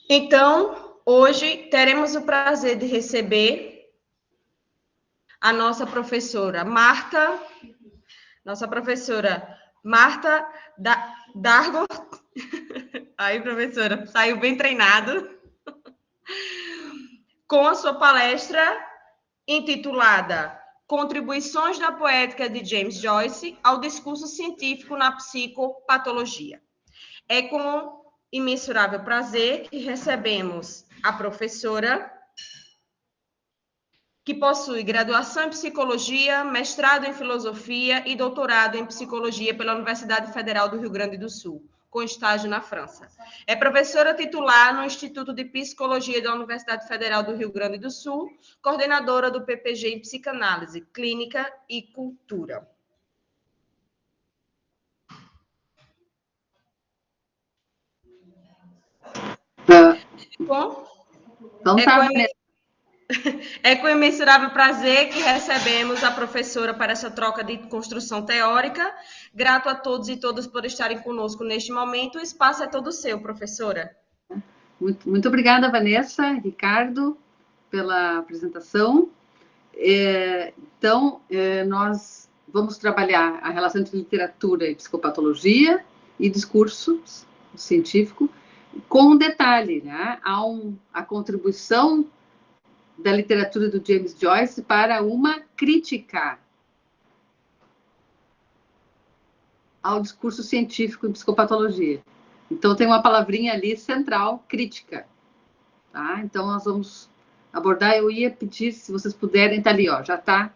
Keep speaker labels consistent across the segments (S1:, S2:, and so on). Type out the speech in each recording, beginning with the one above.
S1: Então, hoje teremos o prazer de receber a nossa professora Marta Dargo. Aí, professora, saiu bem treinado. Com a sua palestra intitulada Contribuições da Poética de James Joyce ao Discurso Científico na Psicopatologia. É com imensurável prazer que recebemos a professora, que possui graduação em Psicologia, mestrado em Filosofia e doutorado em Psicologia pela Universidade Federal do Rio Grande do Sul, com estágio na França. É professora titular no Instituto de Psicologia da Universidade Federal do Rio Grande do Sul, coordenadora do PPG em Psicanálise, Clínica e Cultura. Bom, é com imensurável prazer que recebemos a professora para essa troca de construção teórica. Grato a todos e todas por estarem conosco neste momento. O espaço é todo seu, professora.
S2: Muito obrigada, Vanessa, Ricardo, pela apresentação. Nós vamos trabalhar a relação entre literatura e psicopatologia e discurso científico, com um detalhe, né? A contribuição da literatura do James Joyce para uma crítica ao discurso científico em psicopatologia. Então, tem uma palavrinha ali central, crítica. Tá? Então, nós vamos abordar. Eu ia pedir, se vocês puderem, tá ali, ó, já tá.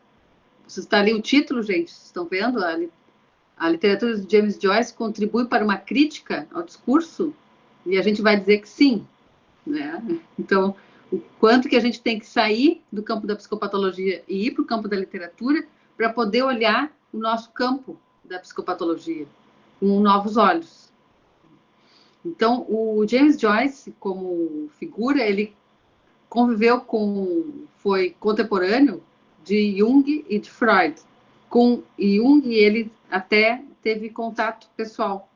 S2: Está ali o título, gente, vocês estão vendo? A literatura de James Joyce contribui para uma crítica ao discurso? E a gente vai dizer que sim, né? Então, o quanto que a gente tem que sair do campo da psicopatologia e ir para o campo da literatura para poder olhar o nosso campo da psicopatologia com novos olhos. Então, o James Joyce, como figura, ele foi contemporâneo de Jung e de Freud. Com Jung, ele até teve contato pessoal.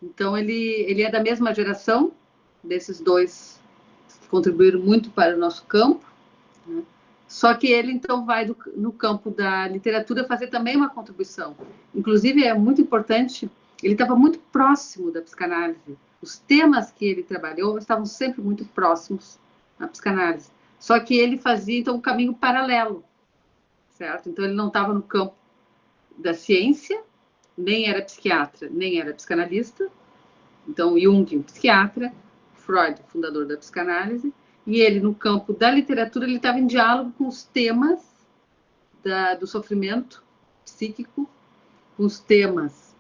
S2: Então, ele é da mesma geração desses dois que contribuíram muito para o nosso campo, né? Só que ele, então, vai no campo da literatura fazer também uma contribuição. Inclusive, é muito importante, ele estava muito próximo da psicanálise. Os temas que ele trabalhou estavam sempre muito próximos à psicanálise. Só que ele fazia, então, um caminho paralelo, certo? Então, ele não estava no campo da ciência, nem era psiquiatra, nem era psicanalista. Então, Jung, um psiquiatra, Freud, fundador da psicanálise, e ele, no campo da literatura, ele estava em diálogo com os temas do sofrimento psíquico, com os temas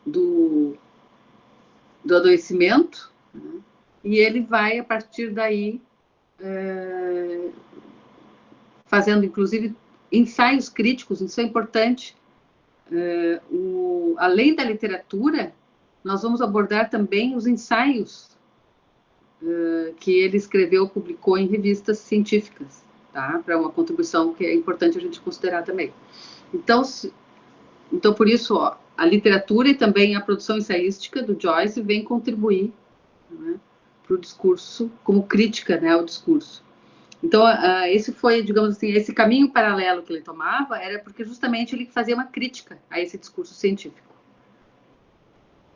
S2: do adoecimento, né? E ele vai, a partir daí, fazendo, inclusive, ensaios críticos. Isso é importante. Além da literatura, nós vamos abordar também os ensaios que ele escreveu, publicou em revistas científicas, tá? Para uma contribuição que é importante a gente considerar também. Então por isso, ó, a literatura e também a produção ensaística do Joyce vem contribuir, né, para o discurso, como crítica, né, ao discurso. Então, esse foi, digamos assim, esse caminho paralelo que ele tomava, era porque justamente ele fazia uma crítica a esse discurso científico.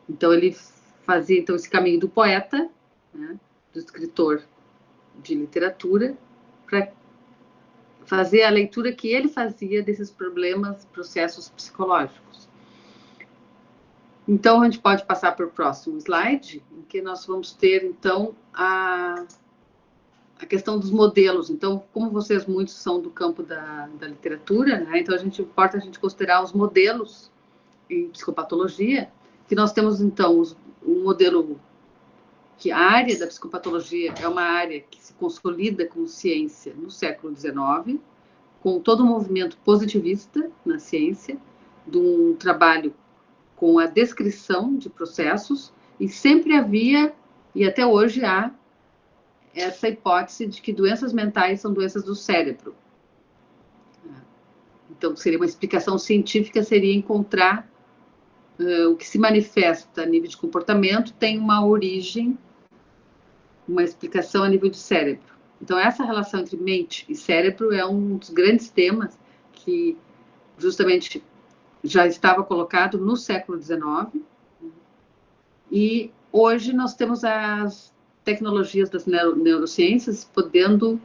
S2: Então, ele fazia esse caminho do poeta, né, do escritor de literatura, para fazer a leitura que ele fazia desses problemas, processos psicológicos. Então, a gente pode passar para o próximo slide, em que nós vamos ter, então, a questão dos modelos. Então, como vocês muitos são do campo da literatura, né, então importa a gente considerar os modelos em psicopatologia, que nós temos, então, um modelo que a área da psicopatologia é uma área que se consolida como ciência no século XIX, com todo o movimento positivista na ciência, de um trabalho com a descrição de processos, e sempre havia, e até hoje há, essa hipótese de que doenças mentais são doenças do cérebro. Então, seria uma explicação científica, seria encontrar o que se manifesta a nível de comportamento tem uma origem, uma explicação a nível de cérebro. Então, essa relação entre mente e cérebro é um dos grandes temas que justamente já estava colocado no século XIX, e hoje nós temos as tecnologias das neurociências podendo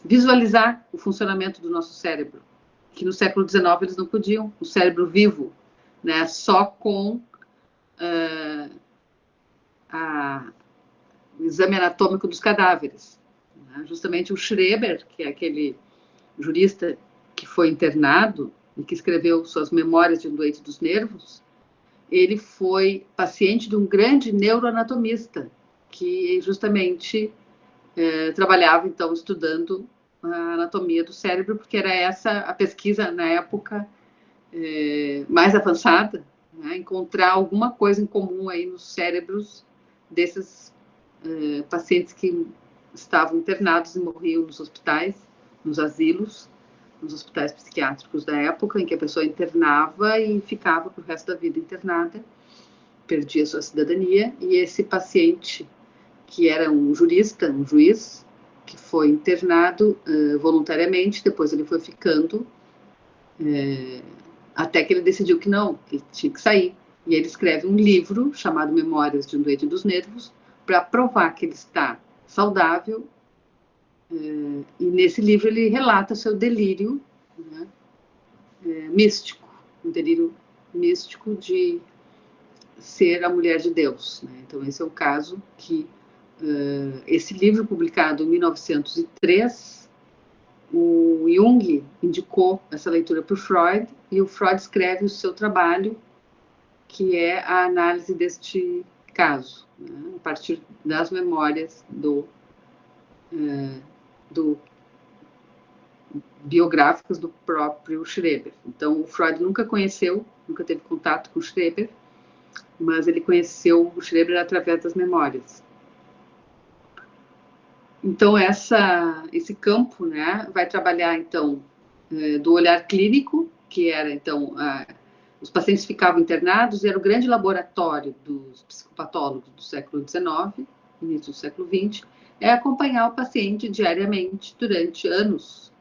S2: visualizar o funcionamento do nosso cérebro, que no século XIX eles não podiam, o cérebro vivo, né, só com o exame anatômico dos cadáveres. Né? Justamente o Schreber, que é aquele jurista que foi internado e que escreveu suas memórias de um doente dos nervos, ele foi paciente de um grande neuroanatomista, que justamente trabalhava, então, estudando a anatomia do cérebro, porque era essa a pesquisa, na época, mais avançada, né? Encontrar alguma coisa em comum aí nos cérebros desses pacientes que estavam internados e morriam nos hospitais, nos asilos, nos hospitais psiquiátricos da época, em que a pessoa internava e ficava pro resto da vida internada, perdia sua cidadania, e esse paciente, que era um jurista, um juiz, que foi internado voluntariamente, depois ele foi ficando, até que ele decidiu que não, que ele tinha que sair. E ele escreve um livro chamado Memórias de um Doente dos Nervos, para provar que ele está saudável. E nesse livro ele relata seu delírio, né, místico, um delírio místico de ser a mulher de Deus. Né? Então esse é o caso que esse livro, publicado em 1903, o Jung indicou essa leitura para o Freud, e o Freud escreve o seu trabalho, que é a análise deste caso, né, a partir das memórias biográficas do próprio Schreber. Então, o Freud nunca teve contato com o Schreber, mas ele conheceu o Schreber através das memórias. Então, esse campo, né, vai trabalhar, então, do olhar clínico, que era, então, os pacientes ficavam internados, e era o grande laboratório dos psicopatólogos do século XIX, início do século XX, é acompanhar o paciente diariamente durante anos.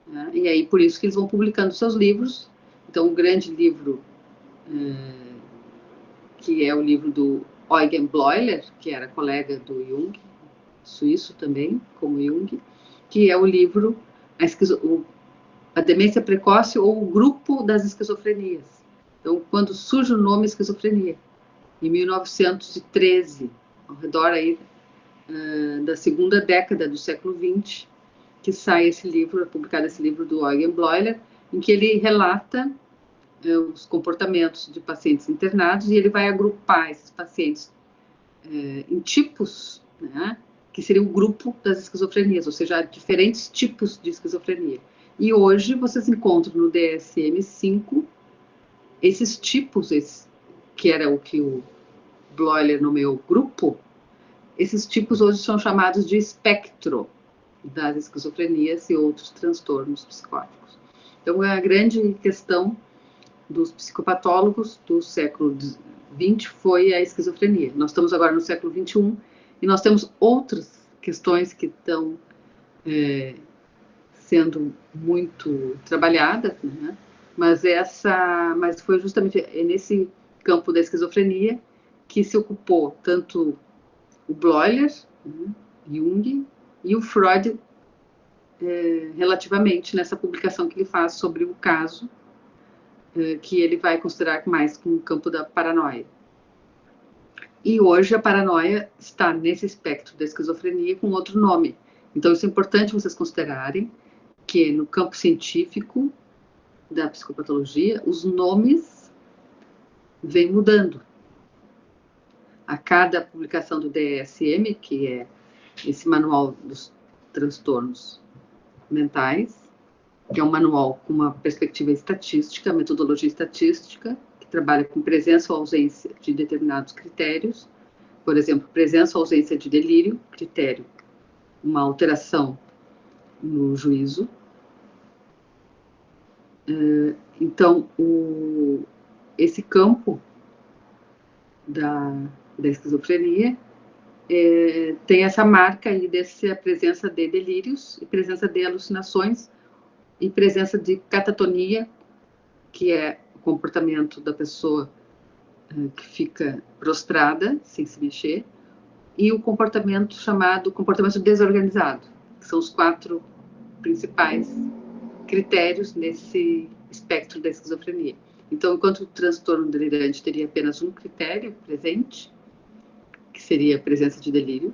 S2: Né? E aí, por isso que eles vão publicando seus livros. Então, o grande livro, que é o livro do Eugen Bleuler, que era colega do Jung, suíço também, como Jung, que é o livro A Demência Precoce, ou o Grupo das Esquizofrenias. Então, quando surge o nome esquizofrenia, em 1913, ao redor aí da segunda década do século XX, que sai esse livro, é publicado esse livro do Eugen Bleuler, em que ele relata os comportamentos de pacientes internados, e ele vai agrupar esses pacientes em tipos, né, que seria o grupo das esquizofrenias, ou seja, diferentes tipos de esquizofrenia. E hoje vocês encontram no DSM-5 esses tipos, que era o que o Bleuler nomeou grupo, esses tipos hoje são chamados de espectro das esquizofrenias e outros transtornos psicóticos. Então, a grande questão dos psicopatólogos do século XX foi a esquizofrenia. Nós estamos agora no século XXI e nós temos outras questões que estão sendo muito trabalhadas, né? Mas foi justamente nesse campo da esquizofrenia que se ocupou tanto o Bleuler, Jung, e o Freud, relativamente nessa publicação que ele faz sobre o caso, que ele vai considerar mais como o campo da paranoia. E hoje a paranoia está nesse espectro da esquizofrenia com outro nome. Então isso é importante vocês considerarem, que no campo científico da psicopatologia, os nomes vêm mudando. A cada publicação do DSM, que é esse manual dos transtornos mentais, que é um manual com uma perspectiva estatística, metodologia estatística, que trabalha com presença ou ausência de determinados critérios. Por exemplo, presença ou ausência de delírio, critério, uma alteração no juízo. Então, esse campo da esquizofrenia tem essa marca aí dessa presença de delírios, e presença de alucinações, e presença de catatonia, que é o comportamento da pessoa que fica prostrada, sem se mexer, e o comportamento chamado comportamento desorganizado, que são os 4 principais critérios nesse espectro da esquizofrenia. Então, enquanto o transtorno delirante teria apenas um critério presente, que seria a presença de delírio,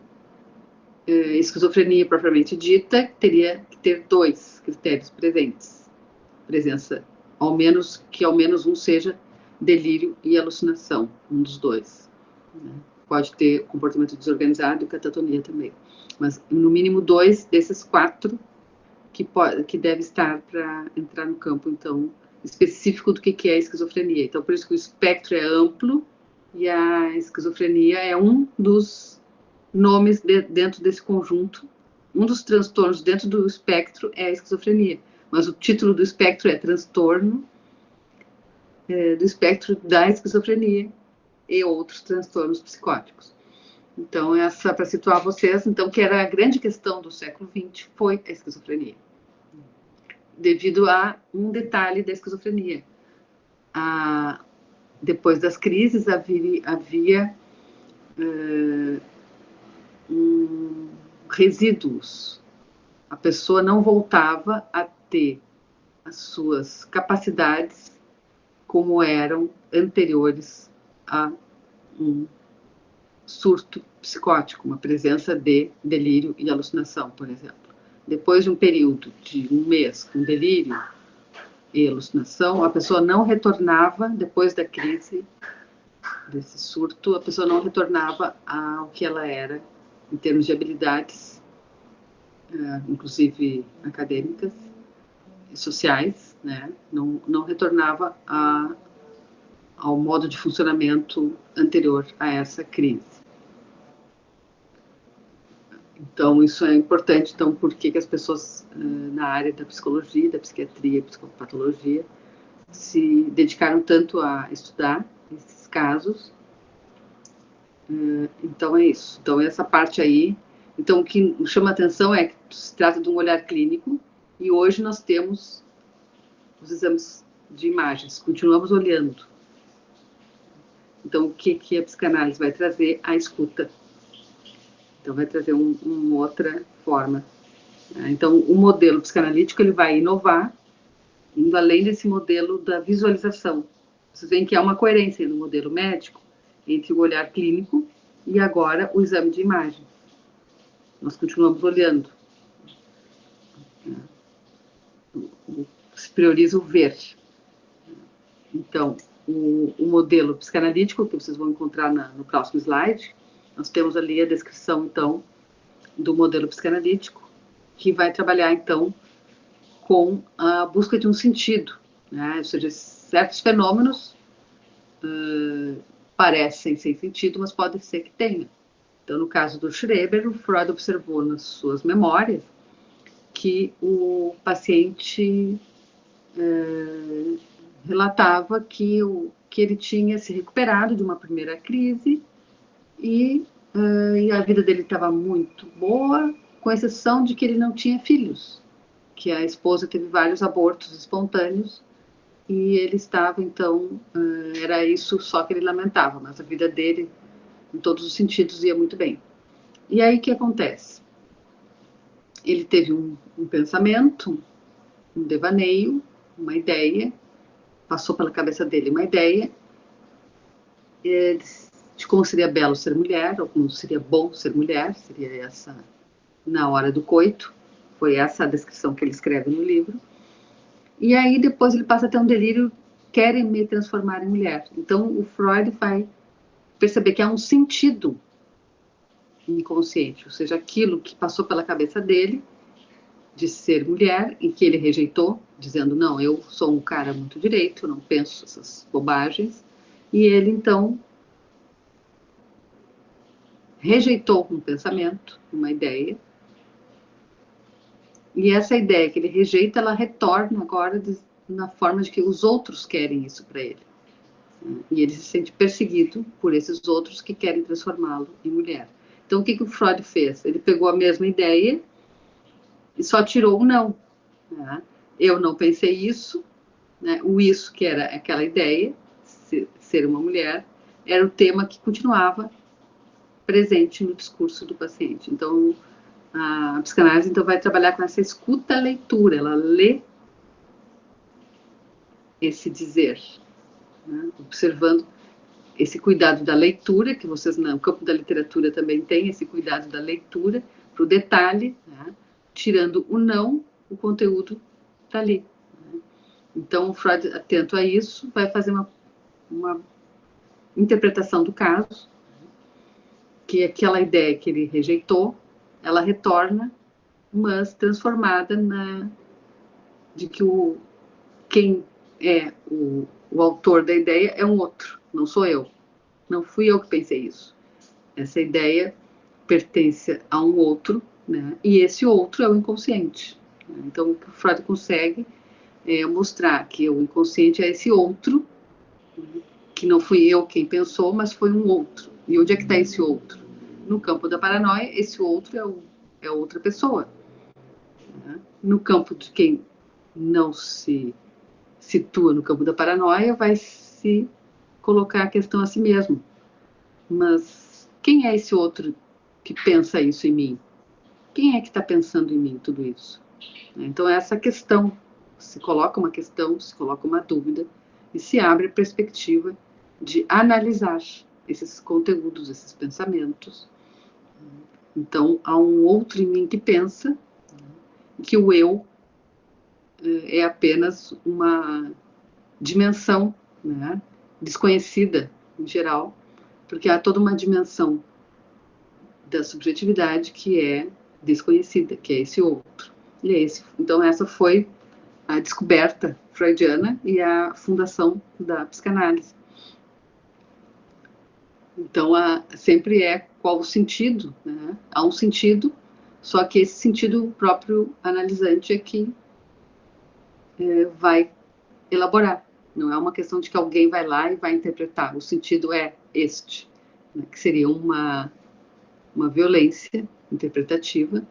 S2: esquizofrenia propriamente dita teria que ter 2 critérios presentes. Presença, que ao menos um seja delírio e alucinação, um dos 2. Né? Pode ter comportamento desorganizado e catatonia também. Mas, no mínimo, 2 desses 4 que deve estar para entrar no campo, então, específico do que é a esquizofrenia. Então, por isso que o espectro é amplo e a esquizofrenia é um dos nomes dentro desse conjunto. Um dos transtornos dentro do espectro é a esquizofrenia. Mas o título do espectro é transtorno do espectro da esquizofrenia e outros transtornos psicóticos. Então, essa, para situar vocês, então, que era a grande questão do século XX, foi a esquizofrenia. Devido a um detalhe da esquizofrenia. Depois das crises, havia resíduos. A pessoa não voltava a ter as suas capacidades como eram anteriores a um surto psicótico, uma presença de delírio e alucinação, por exemplo. Depois de um período de um mês com delírio e alucinação, a pessoa não retornava, depois da crise, desse surto, a pessoa não retornava ao que ela era, em termos de habilidades, inclusive acadêmicas e sociais, né? Não retornava ao modo de funcionamento anterior a essa crise. Então, isso é importante. Então, por que as pessoas na área da psicologia, da psiquiatria, psicopatologia, se dedicaram tanto a estudar esses casos? Então, é isso. Então, essa parte aí. Então, o que chama a atenção é que se trata de um olhar clínico e hoje nós temos os exames de imagens, continuamos olhando. Então, o que a psicanálise vai trazer? A escuta. Então, vai trazer uma outra forma. Então, o modelo psicanalítico ele vai inovar, indo além desse modelo da visualização. Vocês veem que há uma coerência no modelo médico entre o olhar clínico e agora o exame de imagem. Nós continuamos olhando. Se prioriza o ver. Então, o modelo psicanalítico, que vocês vão encontrar no próximo slide, nós temos ali a descrição, então, do modelo psicanalítico, que vai trabalhar, então, com a busca de um sentido, né? Ou seja, certos fenômenos parecem sem sentido, mas pode ser que tenha. Então, no caso do Schreber, o Freud observou nas suas memórias que o paciente relatava que ele tinha se recuperado de uma primeira crise e a vida dele estava muito boa, com exceção de que ele não tinha filhos, que a esposa teve vários abortos espontâneos e ele estava, então, era isso só que ele lamentava, mas a vida dele, em todos os sentidos, ia muito bem. E aí o que acontece? Ele teve um pensamento, um devaneio, uma ideia, passou pela cabeça dele uma ideia de como seria belo ser mulher, ou como seria bom ser mulher, seria essa, na hora do coito, foi essa a descrição que ele escreve no livro. E aí depois ele passa a ter um delírio, querem me transformar em mulher. Então o Freud vai perceber que há um sentido inconsciente, ou seja, aquilo que passou pela cabeça dele de ser mulher e que ele rejeitou, dizendo, não, eu sou um cara muito direito, eu não penso essas bobagens, e ele então rejeitou um pensamento, uma ideia, e essa ideia que ele rejeita, ela retorna agora na forma de que os outros querem isso para ele. E ele se sente perseguido por esses outros que querem transformá-lo em mulher. Então, o que o Freud fez? Ele pegou a mesma ideia e só tirou o não. Né? Eu não pensei isso, né? O isso, que era aquela ideia, ser uma mulher, era o tema que continuava presente no discurso do paciente. Então, a psicanálise então, vai trabalhar com essa escuta-leitura, ela lê esse dizer, né? Observando esse cuidado da leitura, que vocês no campo da literatura também tem esse cuidado da leitura, para o detalhe, né? Tirando o não, o conteúdo está ali. Né? Então, o Freud, atento a isso, vai fazer uma interpretação do caso, que aquela ideia que ele rejeitou, ela retorna, mas transformada de que quem é o autor da ideia é um outro, não sou eu. Não fui eu que pensei isso. Essa ideia pertence a um outro, né? E esse outro é o inconsciente. Então, o que o Freud consegue é mostrar que o inconsciente é esse outro, que não fui eu quem pensou, mas foi um outro. E onde é que está esse outro? No campo da paranoia, esse outro é outra pessoa. Né? No campo de quem não se situa no campo da paranoia, vai se colocar a questão a si mesmo. Mas quem é esse outro que pensa isso em mim? Quem é que está pensando em mim tudo isso? Então, essa questão, se coloca uma questão, se coloca uma dúvida, e se abre a perspectiva de analisar esses conteúdos, esses pensamentos. Então, há um outro em mim que pensa que o eu é apenas uma dimensão, né, desconhecida em geral, porque há toda uma dimensão da subjetividade que é desconhecida, que é esse outro. E é esse. Então, essa foi a descoberta freudiana e a fundação da psicanálise. Então, sempre é qual o sentido, né? Há um sentido, só que esse sentido o próprio analisante é que vai elaborar. Não é uma questão de que alguém vai lá e vai interpretar. O sentido é este, né? Que seria uma violência interpretativa,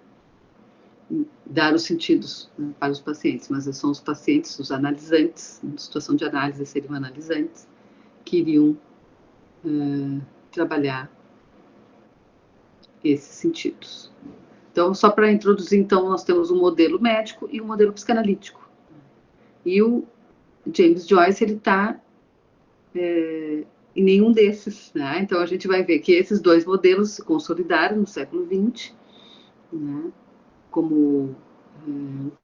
S2: dar os sentidos, né, para os pacientes, mas são os pacientes, os analisantes, em situação de análise seriam analisantes, que iriam trabalhar esses sentidos. Então, só para introduzir, então, nós temos um modelo médico e um modelo psicanalítico. E o James Joyce, ele está em nenhum desses, né? Então, a gente vai ver que esses dois modelos se consolidaram no século XX, né? Como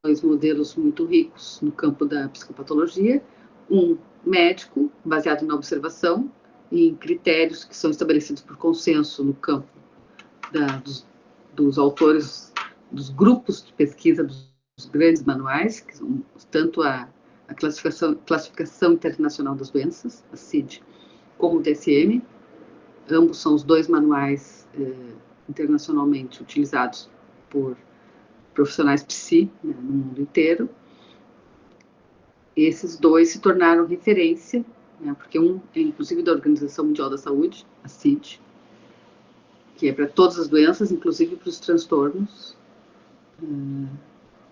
S2: dois modelos muito ricos no campo da psicopatologia, um médico, baseado na observação e em critérios que são estabelecidos por consenso no campo dos autores, dos grupos de pesquisa, dos grandes manuais, que são tanto a classificação internacional das doenças, a CID, como o DSM. Ambos são os dois manuais internacionalmente utilizados por profissionais psi, né, no mundo inteiro. Esses dois se tornaram referência, né, porque um é inclusive da Organização Mundial da Saúde, a CID, que é para todas as doenças, inclusive para os transtornos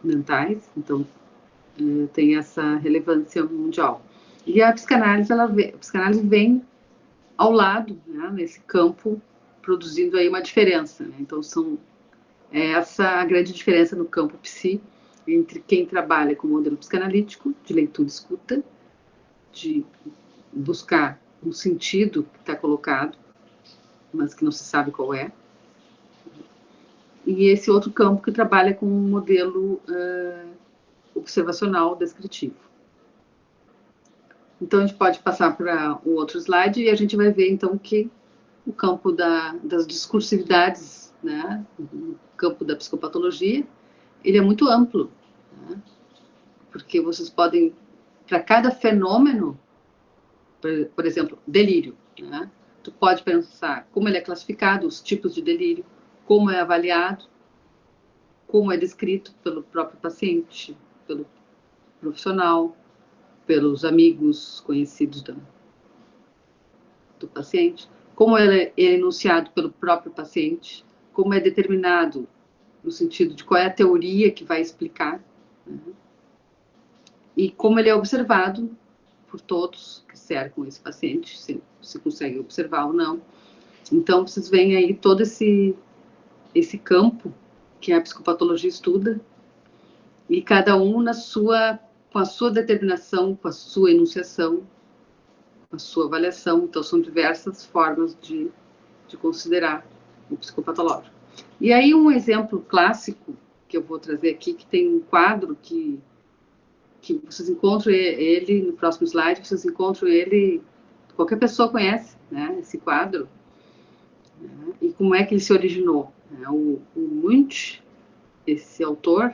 S2: mentais, então tem essa relevância mundial. E a psicanálise, a psicanálise vem ao lado, né, nesse campo, produzindo aí uma diferença. Né? Então, essa a grande diferença no campo psi, entre quem trabalha com o modelo psicanalítico, de leitura e escuta, de buscar um sentido que está colocado, mas que não se sabe qual é, e esse outro campo que trabalha com um modelo observacional descritivo. Então, a gente pode passar para o outro slide e a gente vai ver, então, que o campo das discursividades, né, no campo da psicopatologia, ele é muito amplo, né, porque vocês podem, para cada fenômeno, por exemplo, delírio, né, tu pode pensar como ele é classificado, os tipos de delírio, como é avaliado, como é descrito pelo próprio paciente, pelo profissional, pelos amigos conhecidos do paciente, como ele é enunciado pelo próprio paciente, como é determinado no sentido de qual é a teoria que vai explicar, né? E como ele é observado por todos que cercam esse paciente, se consegue observar ou não. Então, vocês veem aí todo esse campo que a psicopatologia estuda, e cada um com a sua determinação, com a sua enunciação, com a sua avaliação. Então, são diversas formas de considerar o psicopatológico. E aí, um exemplo clássico que eu vou trazer aqui, que tem um quadro que vocês encontram ele, no próximo slide, vocês encontram ele, qualquer pessoa conhece, né, esse quadro, né, e como é que ele se originou. Né? O Munch, esse autor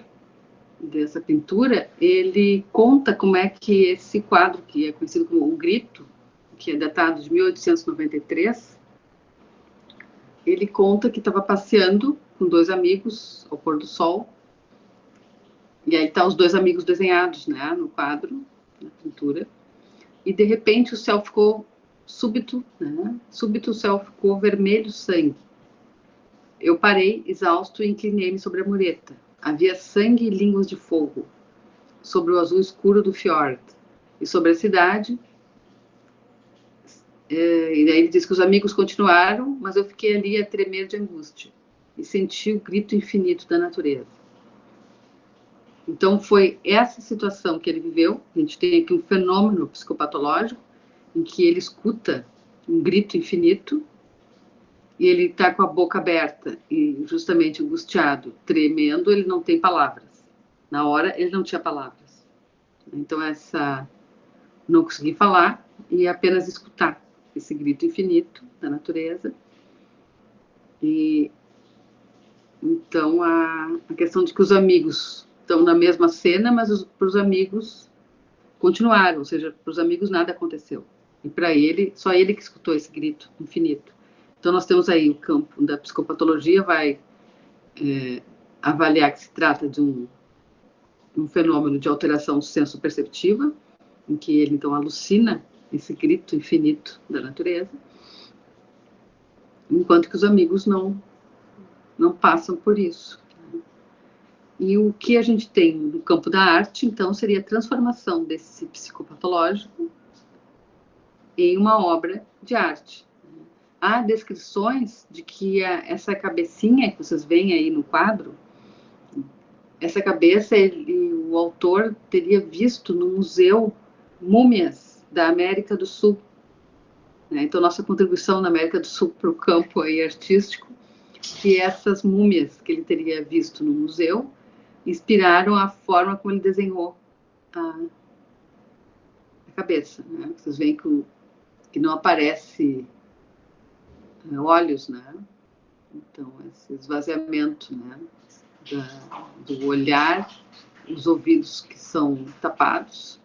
S2: dessa pintura, ele conta como é que esse quadro, que é conhecido como O Grito, que é datado de 1893, ele conta que estava passeando com 2 amigos ao pôr do sol, e aí tá os 2 amigos desenhados, né, no quadro, na pintura, e de repente o céu ficou súbito o céu ficou vermelho sangue. Eu parei, exausto, e inclinei-me sobre a mureta. Havia sangue e línguas de fogo sobre o azul escuro do fiord, e sobre a cidade. E daí ele diz que os amigos continuaram, mas eu fiquei ali a tremer de angústia, e senti o grito infinito da natureza. Então, foi essa situação que ele viveu. A gente tem aqui um fenômeno psicopatológico em que ele escuta um grito infinito e ele está com a boca aberta e justamente angustiado, tremendo, ele não tem palavras. Na hora, ele não tinha palavras. Então, não consegui falar e apenas escutar esse grito infinito da natureza. E então, a questão de que os amigos estão na mesma cena, mas para os amigos continuaram, ou seja, para os amigos nada aconteceu. E para ele, só ele que escutou esse grito infinito. Então nós temos aí o campo da psicopatologia, vai avaliar que se trata de um fenômeno de alteração senso-perceptiva, em que ele então alucina esse grito infinito da natureza, enquanto que os amigos não passam por isso. E o que a gente tem no campo da arte, então, seria a transformação desse psicopatológico em uma obra de arte. Há descrições de que essa cabecinha que vocês veem aí no quadro, essa cabeça, o autor teria visto no museu múmias da América do Sul. Então, nossa contribuição na América do Sul para o campo aí artístico, que essas múmias que ele teria visto no museu inspiraram a forma como ele desenhou a cabeça. Né? Vocês veem que não aparece olhos, né? Então, esse esvaziamento, né? Do olhar, os ouvidos que são tapados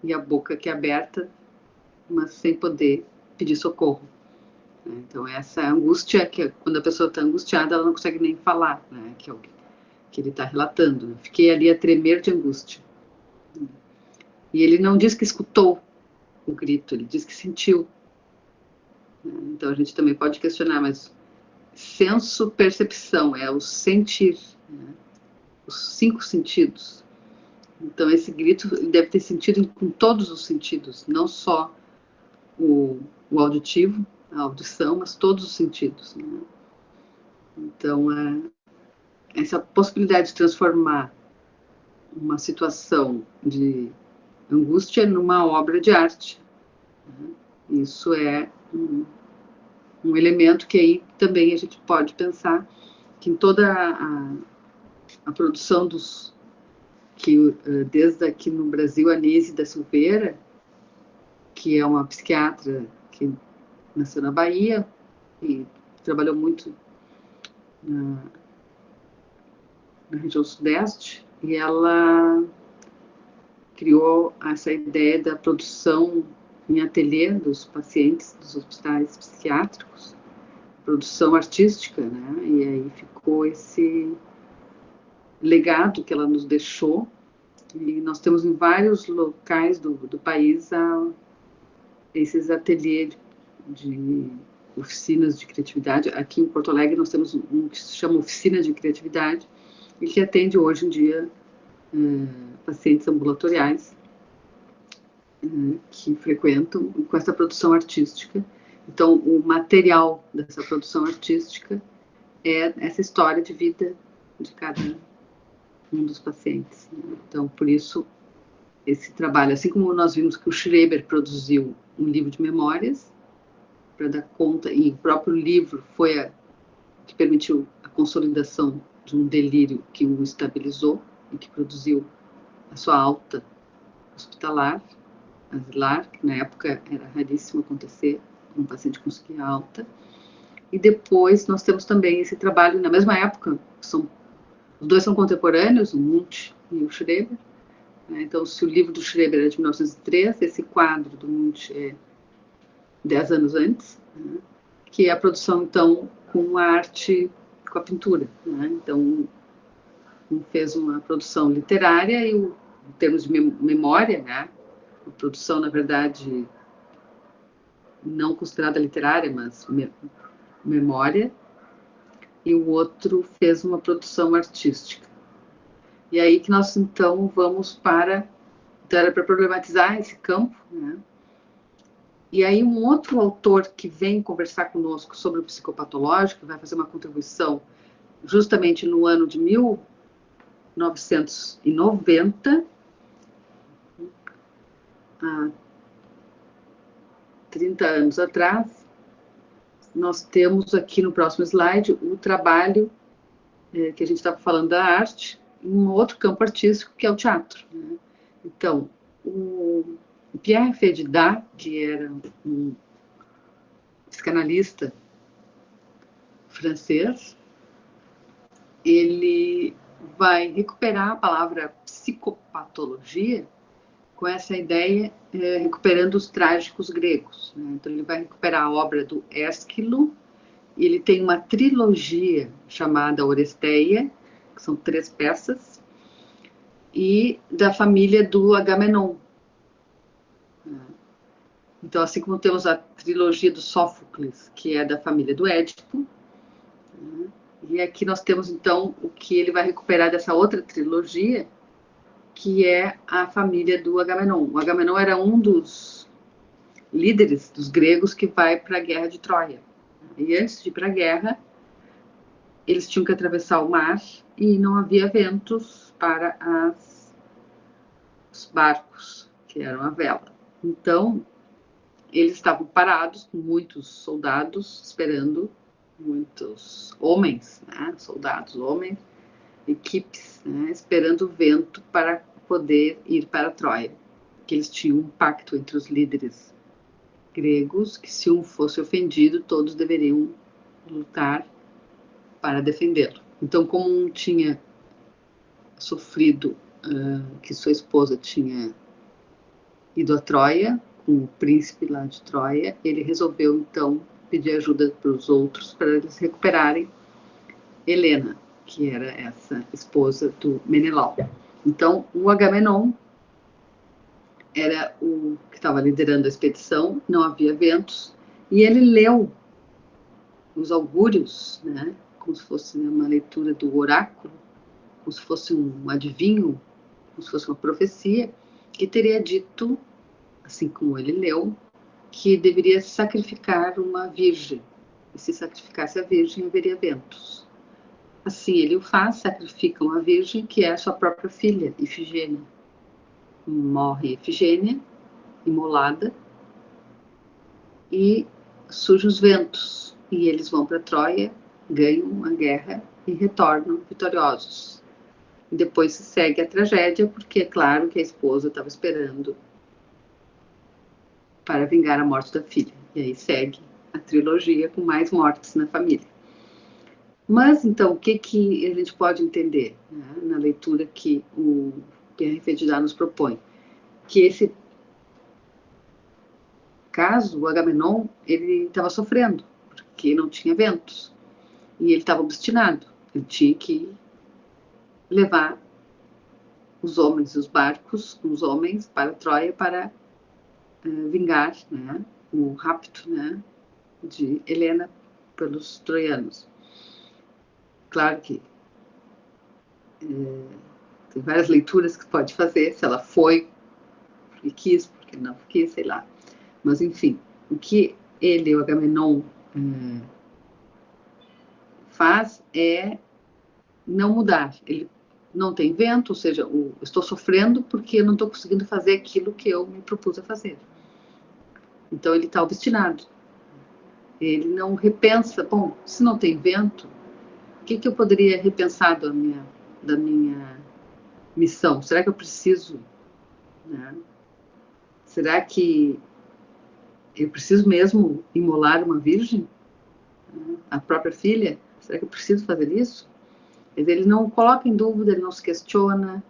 S2: e a boca que é aberta, mas sem poder pedir socorro. Então, essa angústia, que quando a pessoa está angustiada, ela não consegue nem falar, né? Que é o que ele está relatando. Fiquei ali a tremer de angústia. E ele não diz que escutou o grito, ele diz que sentiu. Então a gente também pode questionar, mas senso-percepção é o sentir, né? Os 5 sentidos. Então esse grito deve ter sentido com todos os sentidos, não só o auditivo, a audição, mas todos os sentidos. Né? Então essa possibilidade de transformar uma situação de angústia numa obra de arte. Isso é um elemento que aí também a gente pode pensar que em toda a produção desde aqui no Brasil, a Nise da Silveira, que é uma psiquiatra que nasceu na Bahia e trabalhou muito na região sudeste, e ela criou essa ideia da produção em ateliê dos pacientes dos hospitais psiquiátricos, produção artística, né? E aí ficou esse legado que ela nos deixou, E nós temos em vários locais do país esses ateliês de oficinas de criatividade. Aqui em Porto Alegre nós temos um que se chama Oficina de Criatividade e que atende hoje em dia pacientes ambulatoriais que frequentam com essa produção artística. Então, o material dessa produção artística é essa história de vida de cada um dos pacientes. Então, por isso, esse trabalho, assim como nós vimos que o Schreber produziu um livro de memórias para dar conta, e o próprio livro foi que permitiu a consolidação de um delírio que o estabilizou e que produziu a sua alta hospitalar, asilar, que na época era raríssimo acontecer, um paciente conseguir alta. E depois nós temos também esse trabalho, na mesma época, os dois são contemporâneos, o Munch e o Schreber. Então, se o livro do Schreber é de 1903, esse quadro do Munch é 10 anos antes, que é a produção, então, com a arte, com a pintura. Então, um fez uma produção literária e, em termos de memória, a produção, na verdade, não considerada literária, mas memória, e o outro fez uma produção artística. E aí que nós, então, vamos para... Então, era para problematizar esse campo, E aí um outro autor que vem conversar conosco sobre o psicopatológico, vai fazer uma contribuição justamente no ano de 1990, há 30 anos atrás, nós temos aqui no próximo slide o trabalho que a gente estava falando da arte, em um outro campo artístico, que é o teatro. Então, o Pierre Fédidat, que era um psicanalista francês, ele vai recuperar a palavra psicopatologia com essa ideia, recuperando os trágicos gregos. Então, ele vai recuperar a obra do Ésquilo, e ele tem uma trilogia chamada Oresteia, que são 3 peças, e da família do Agamenon. Então, assim como temos a trilogia do Sófocles, que é da família do Édipo, e aqui nós temos, então, o que ele vai recuperar dessa outra trilogia, que é a família do Agamenon. O Agamenon era um dos líderes dos gregos que vai para a guerra de Troia. E antes de ir para a guerra, eles tinham que atravessar o mar e não havia ventos para os barcos, que eram a vela. Então, eles estavam parados, com muitos soldados, esperando, muitos homens, soldados, homens, equipes, esperando o vento para poder ir para Troia. Que eles tinham um pacto entre os líderes gregos, que se um fosse ofendido, todos deveriam lutar para defendê-lo. Então, como um tinha sofrido que sua esposa tinha ido a Troia, com o príncipe lá de Troia, ele resolveu, então, pedir ajuda para os outros, para eles recuperarem Helena, que era essa esposa do Menelau. Então, o Agamenon era o que estava liderando a expedição, não havia ventos, e ele leu os augúrios, como se fosse uma leitura do oráculo, como se fosse um adivinho, como se fosse uma profecia, que teria dito, assim como ele leu, que deveria sacrificar uma virgem, e se sacrificasse a virgem, haveria ventos. Assim ele o faz, sacrifica uma virgem, que é a sua própria filha, Ifigênia. Morre Ifigênia, imolada, e surgem os ventos, e eles vão para Troia, ganham a guerra e retornam vitoriosos. E depois se segue a tragédia, porque é claro que a esposa estava esperando para vingar a morte da filha. E aí segue a trilogia com mais mortes na família. Mas, então, o que a gente pode entender na leitura que o Pierre Fédidat nos propõe? Que esse caso, o Agamenon, ele estava sofrendo, porque não tinha ventos. E ele estava obstinado. Ele tinha que levar os homens e os barcos, os homens para Troia para vingar, né, o rapto, né, de Helena pelos troianos. Claro que tem várias leituras que pode fazer, se ela foi porque quis, porque não quis, sei lá. Mas, enfim, o que ele, o Agamenon, faz é não mudar. Ele não tem vento, ou seja, eu estou sofrendo porque eu não estou conseguindo fazer aquilo que eu me propus a fazer. Então, ele está obstinado. Ele não repensa, bom, se não tem vento, o que eu poderia repensar da minha missão? Será que eu preciso, né? Será que eu preciso mesmo imolar uma virgem? A própria filha? Será que eu preciso fazer isso? Ele não coloca em dúvida, ele não se questiona,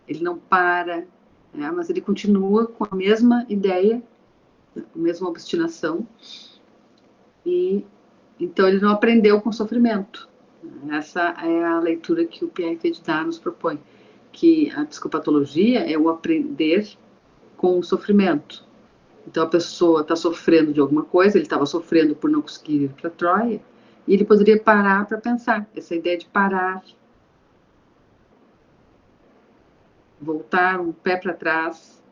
S2: ele não para, né? Mas ele continua com a mesma ideia, a mesma obstinação, e então ele não aprendeu com o sofrimento. Essa é a leitura que o Pierre Fedidar nos propõe, que a psicopatologia é o aprender com o sofrimento. Então a pessoa está sofrendo de alguma coisa, ele estava sofrendo por não conseguir ir para Troia, e ele poderia parar para pensar. Essa ideia de parar, voltar um pé para trás,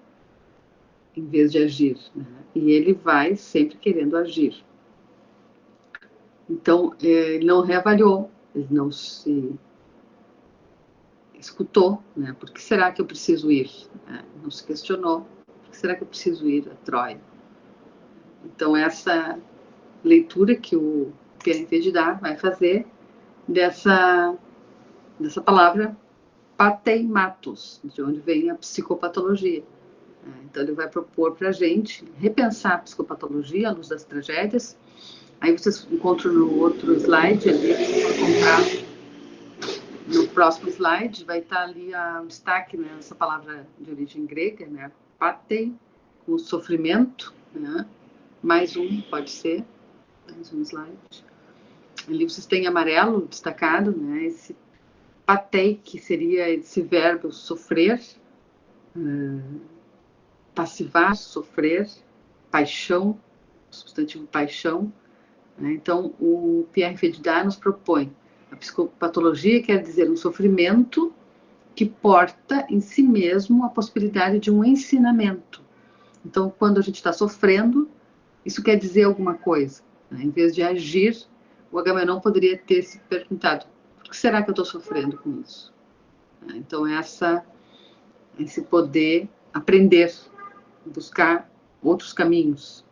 S2: em vez de agir, né? E ele vai sempre querendo agir. Então, ele não reavaliou, ele não se escutou, né? Por que será que eu preciso ir? Não se questionou. Por que será que eu preciso ir a Troia? Então, essa leitura que o Pierre Fedidar vai fazer dessa palavra pateimatos, de onde vem a psicopatologia. Então, ele vai propor para a gente repensar a psicopatologia à luz das tragédias. Aí vocês encontram no outro slide, ali, vocês vão encontrar no próximo slide, vai estar ali o destaque, né, essa palavra de origem grega, né, patei, com sofrimento, né, mais um, pode ser, mais um slide. Ali vocês têm amarelo destacado, né, esse patei, que seria esse verbo sofrer, passivar, sofrer, paixão, substantivo paixão, né? Então, o Pierre Fedidar nos propõe a psicopatologia, quer dizer um sofrimento que porta em si mesmo a possibilidade de um ensinamento. Então, quando a gente está sofrendo, isso quer dizer alguma coisa, né? Em vez de agir, o Agamenon poderia ter se perguntado: por que será que eu estou sofrendo com isso? Então, esse poder aprender, buscar outros caminhos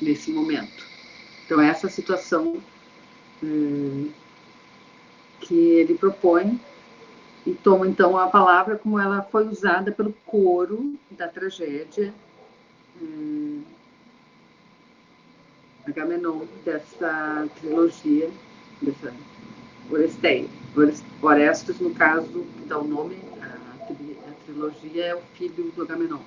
S2: nesse momento. Então, essa situação que ele propõe, e toma, então, a palavra como ela foi usada pelo coro da tragédia Agamenon, dessa trilogia, dessa Oresteia. Orestes, no caso, que dá o nome, a trilogia é o filho do Agamenon.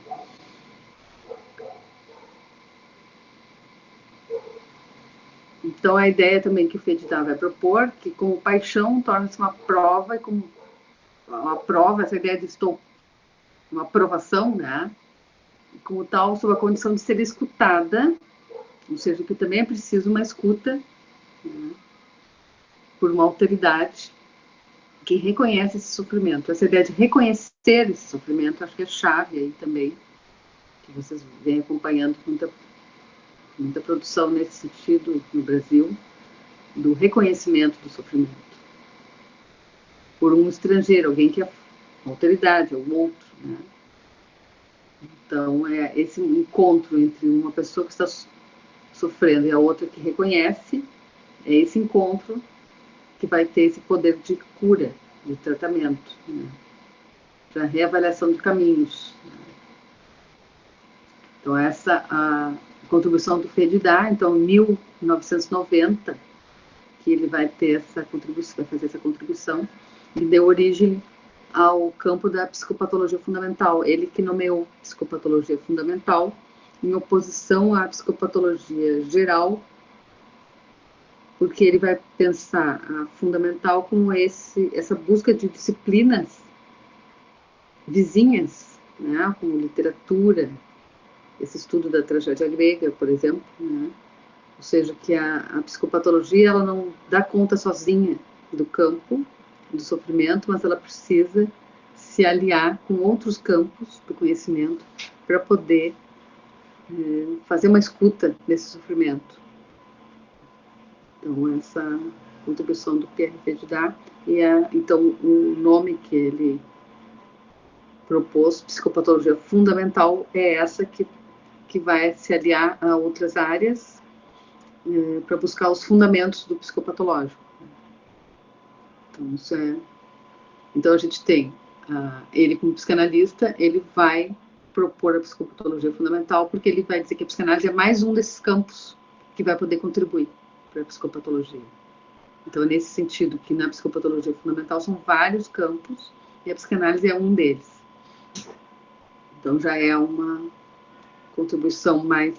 S2: Então, a ideia também que o Fedidar vai propor, que como paixão torna-se uma prova, e como uma prova, essa ideia de uma aprovação, né? E como tal, sob a condição de ser escutada, ou seja, que também é preciso uma escuta, né, por uma autoridade que reconhece esse sofrimento. Essa ideia de reconhecer esse sofrimento, acho que é chave aí também, que vocês vêm acompanhando muita produção nesse sentido no Brasil, do reconhecimento do sofrimento por um estrangeiro, alguém que é uma autoridade, ou outro, né? Então, é esse encontro entre uma pessoa que está sofrendo e a outra que reconhece, é esse encontro que vai ter esse poder de cura, de tratamento, né? Para reavaliação de caminhos, né? Então, essa a contribuição do Fedidar, então, em 1990, que ele vai ter essa contribuição, vai fazer essa contribuição, e deu origem ao campo da psicopatologia fundamental. Ele que nomeou psicopatologia fundamental em oposição à psicopatologia geral, porque ele vai pensar a fundamental como essa busca de disciplinas vizinhas, né, como literatura, esse estudo da tragédia grega, por exemplo, né, ou seja, que a psicopatologia ela não dá conta sozinha do campo do sofrimento, mas ela precisa se aliar com outros campos do conhecimento para poder fazer uma escuta desse sofrimento. Então, essa contribuição do Pierre Fédidat, então, o nome que ele propôs, psicopatologia fundamental, é essa que vai se aliar a outras áreas para buscar os fundamentos do psicopatológico. Então, então a gente tem ele como psicanalista, ele vai propor a psicopatologia fundamental, porque ele vai dizer que a psicanálise é mais um desses campos que vai poder contribuir para a psicopatologia. Então, é nesse sentido que na psicopatologia fundamental são vários campos e a psicanálise é um deles. Então, já é uma contribuição mais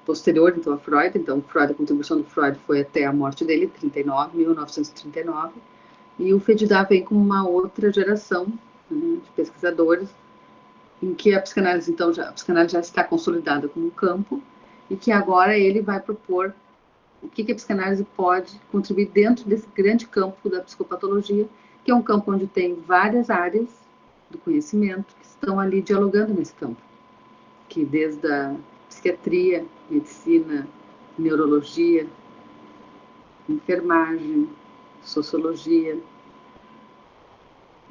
S2: posterior, então, a Freud. Então, Freud, a contribuição do Freud foi até a morte dele, 1939, e o Fédidat vem com uma outra geração, né, de pesquisadores, em que a psicanálise, então, a psicanálise já está consolidada como um campo, e que agora ele vai propor o que a psicanálise pode contribuir dentro desse grande campo da psicopatologia, que é um campo onde tem várias áreas do conhecimento que estão ali dialogando nesse campo, que desde a psiquiatria, medicina, neurologia, enfermagem, sociologia,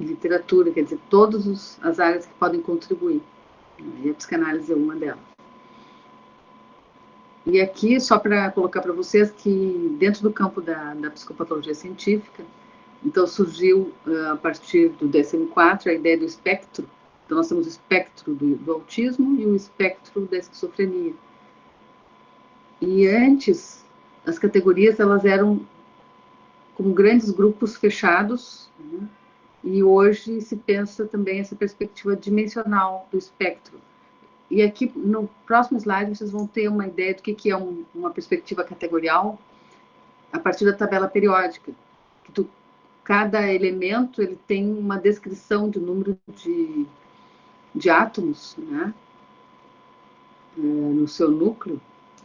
S2: literatura, quer dizer, todas as áreas que podem contribuir. E a psicanálise é uma delas. E aqui, só para colocar para vocês que dentro do campo da psicopatologia científica, então surgiu a partir do DSM-4 a ideia do espectro. Então nós temos o espectro do autismo e o espectro da esquizofrenia. E antes, as categorias elas eram como grandes grupos fechados, né? E hoje se pensa também essa perspectiva dimensional do espectro. E aqui, no próximo slide, vocês vão ter uma ideia do que é uma perspectiva categorial a partir da tabela periódica. Cada elemento ele tem uma descrição do número de átomos, né, no seu núcleo,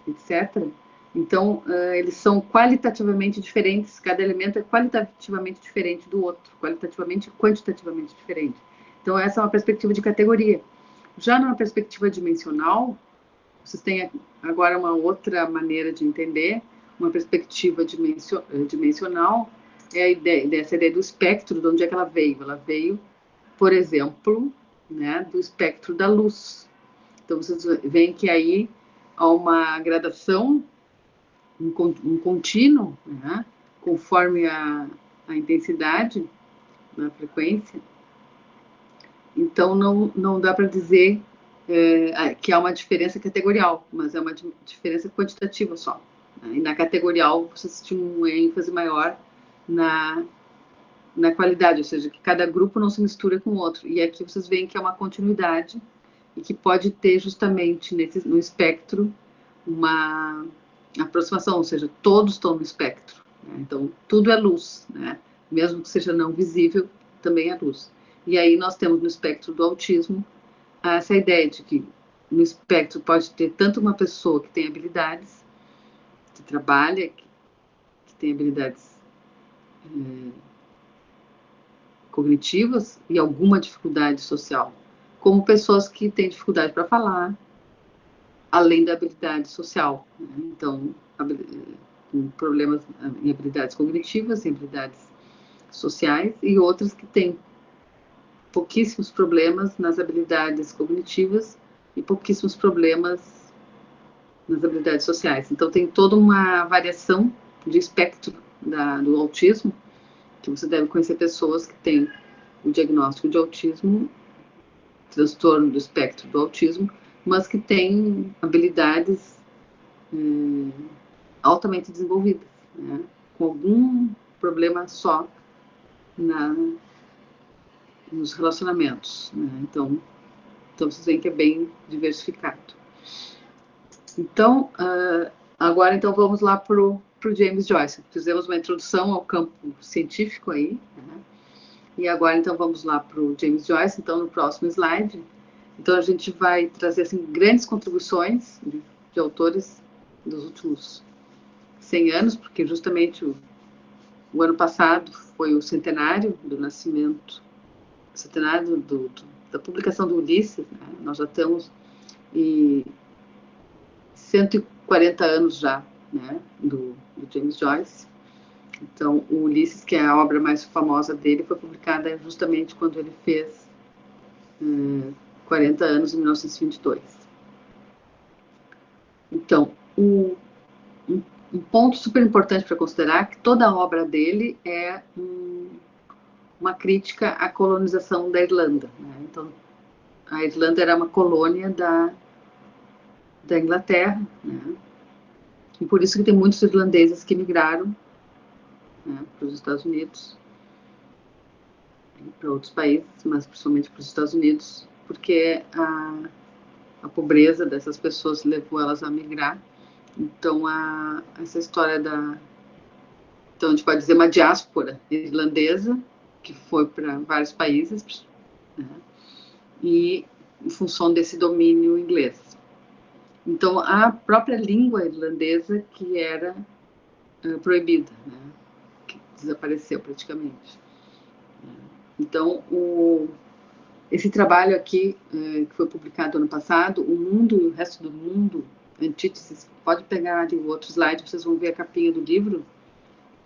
S2: etc. Então, eles são qualitativamente diferentes, cada elemento é qualitativamente diferente do outro, qualitativamente e quantitativamente diferente. Então, essa é uma perspectiva de categoria. Já numa perspectiva dimensional, vocês têm agora uma outra maneira de entender, uma perspectiva dimensional, é a ideia, dessa ideia do espectro, de onde é que ela veio? Ela veio, por exemplo, né, do espectro da luz. Então, vocês veem que aí há uma gradação, um contínuo, né, conforme a intensidade, a frequência. Então, não dá para dizer que há uma diferença categorial, mas é uma diferença quantitativa só. Né? E na categorial, vocês tinham uma ênfase maior na qualidade, ou seja, que cada grupo não se mistura com o outro. E aqui vocês veem que é uma continuidade e que pode ter justamente no espectro uma aproximação, ou seja, todos estão no espectro. Né? Então, tudo é luz, né? Mesmo que seja não visível, também é luz. E aí nós temos no espectro do autismo essa ideia de que no espectro pode ter tanto uma pessoa que tem habilidades, que trabalha, que tem habilidades cognitivas e alguma dificuldade social, como pessoas que têm dificuldade para falar, além da habilidade social. Né? Então, problemas em habilidades cognitivas, em habilidades sociais, e outras que têm pouquíssimos problemas nas habilidades cognitivas e pouquíssimos problemas nas habilidades sociais. Então, tem toda uma variação de espectro do autismo, que você deve conhecer pessoas que têm o diagnóstico de autismo, transtorno do espectro do autismo, mas que têm habilidades altamente desenvolvidas, né? Com algum problema só nos relacionamentos. Né? Então, vocês veem que é bem diversificado. Então, agora então vamos lá para o James Joyce. Fizemos uma introdução ao campo científico aí, né? E agora, então, vamos lá para o James Joyce, então, no próximo slide. Então, a gente vai trazer, assim, grandes contribuições de autores dos últimos 100 anos, porque justamente o ano passado foi o centenário do nascimento, centenário da publicação do Ulisses, né? Nós já estamos em 140 anos já, né, do James Joyce. Então, o Ulisses, que é a obra mais famosa dele, foi publicada justamente quando ele fez 40 anos, em 1922. Então, um ponto super importante para considerar é que toda a obra dele é uma crítica à colonização da Irlanda, né? Então, a Irlanda era uma colônia da Inglaterra, né? E por isso que tem muitos irlandeses que migraram, né, para os Estados Unidos e para outros países, mas principalmente para os Estados Unidos, porque a pobreza dessas pessoas levou elas a migrar. Então, essa história então, a gente pode dizer uma diáspora irlandesa que foi para vários países, né, e em função desse domínio inglês. Então, a própria língua irlandesa que era proibida, né, que desapareceu praticamente. Então, esse trabalho aqui, que foi publicado ano passado, O Mundo e o Resto do Mundo, Antíteses, pode pegar ali o outro slide, vocês vão ver a capinha do livro,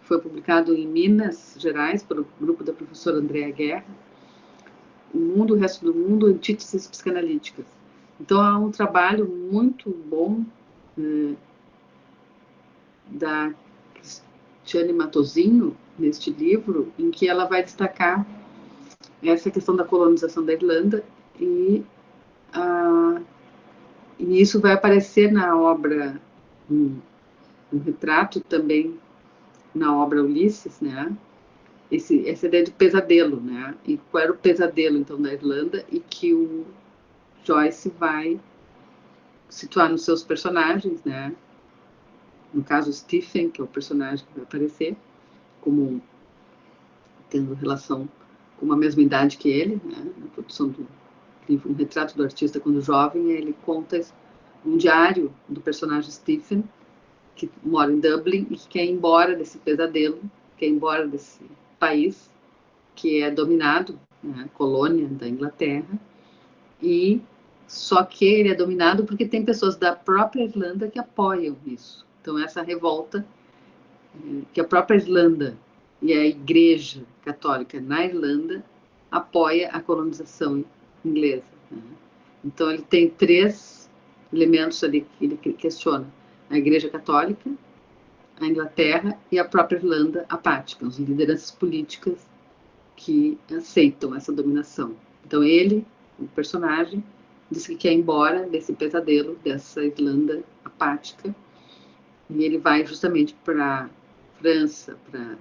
S2: foi publicado em Minas Gerais, pelo grupo da professora Andréa Guerra. O Mundo e o Resto do Mundo, Antíteses Psicanalíticas. Então, há um trabalho muito bom da Cristiane Matosinho, neste livro, em que ela vai destacar essa questão da colonização da Irlanda e isso vai aparecer na obra, um retrato também na obra Ulisses, né? Essa ideia de pesadelo, né? E qual era o pesadelo, então, da Irlanda e que o Joyce vai situar nos seus personagens, né? No caso, Stephen, que é o personagem que vai aparecer, como tendo relação com a mesma idade que ele, né? Na produção do livro Um Retrato do Artista quando Jovem, ele conta um diário do personagem Stephen, que mora em Dublin e que quer ir embora desse pesadelo, quer ir embora desse país que é dominado, né? Colônia da Inglaterra, e só que ele é dominado porque tem pessoas da própria Irlanda que apoiam isso. Então, essa revolta que a própria Irlanda e a Igreja Católica na Irlanda apoia a colonização inglesa, né? Então, ele tem 3 elementos ali que ele questiona: a Igreja Católica, a Inglaterra e a própria Irlanda apática, as lideranças políticas que aceitam essa dominação. Então, ele, o personagem, diz que quer ir embora desse pesadelo, dessa Irlanda apática, e ele vai justamente para França, para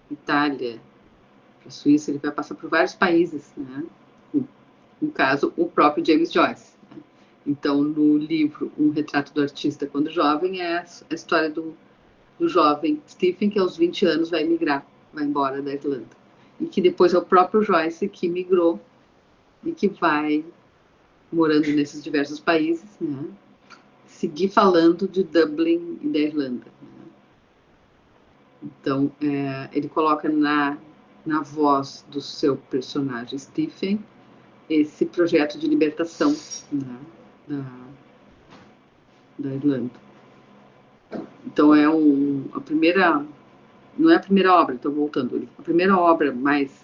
S2: Itália, para Suíça, ele vai passar por vários países, né? No caso, o próprio James Joyce, né? Então, no livro Um Retrato do Artista quando Jovem, é a história do jovem Stephen, que aos 20 anos vai migrar, vai embora da Irlanda, e que depois é o próprio Joyce que migrou e que vai morando nesses diversos países, né? Seguir falando de Dublin e da Irlanda, né? Então, ele coloca na voz do seu personagem Stephen esse projeto de libertação, né, da Irlanda. Então, a primeira, não é a primeira obra, estou voltando, a primeira obra mais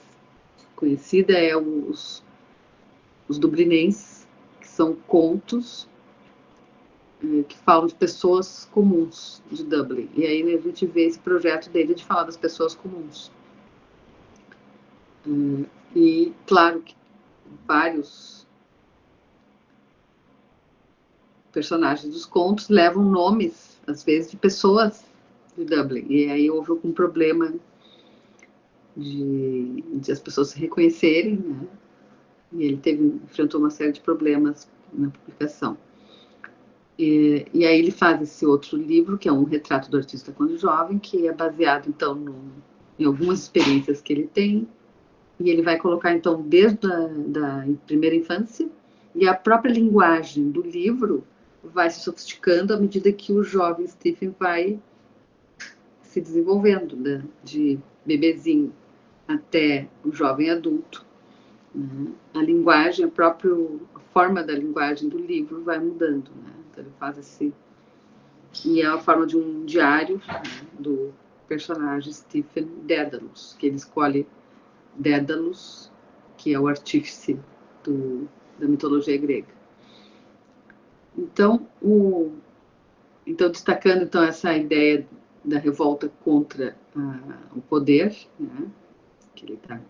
S2: conhecida é os Dublinenses, que são contos que falam de pessoas comuns de Dublin. E aí a gente vê esse projeto dele de falar das pessoas comuns. E claro que vários personagens dos contos levam nomes, às vezes, de pessoas de Dublin. E aí houve algum problema de as pessoas se reconhecerem, né? E ele enfrentou uma série de problemas na publicação. E aí ele faz esse outro livro, que é Um Retrato do Artista quando Jovem, que é baseado, então, em algumas experiências que ele tem, E ele vai colocar, então, desde da primeira infância, e a própria linguagem do livro vai se sofisticando à medida que o jovem Stephen vai se desenvolvendo, né? De bebezinho até o jovem adulto. Né? A linguagem, a forma da linguagem do livro vai mudando. Né? Então ele faz esse... E é a forma de um diário, né, do personagem Stephen Daedalus, que ele escolhe Dédalus, que é o artífice da mitologia grega. Então, destacando então essa ideia da revolta contra o poder, né, que ele tá,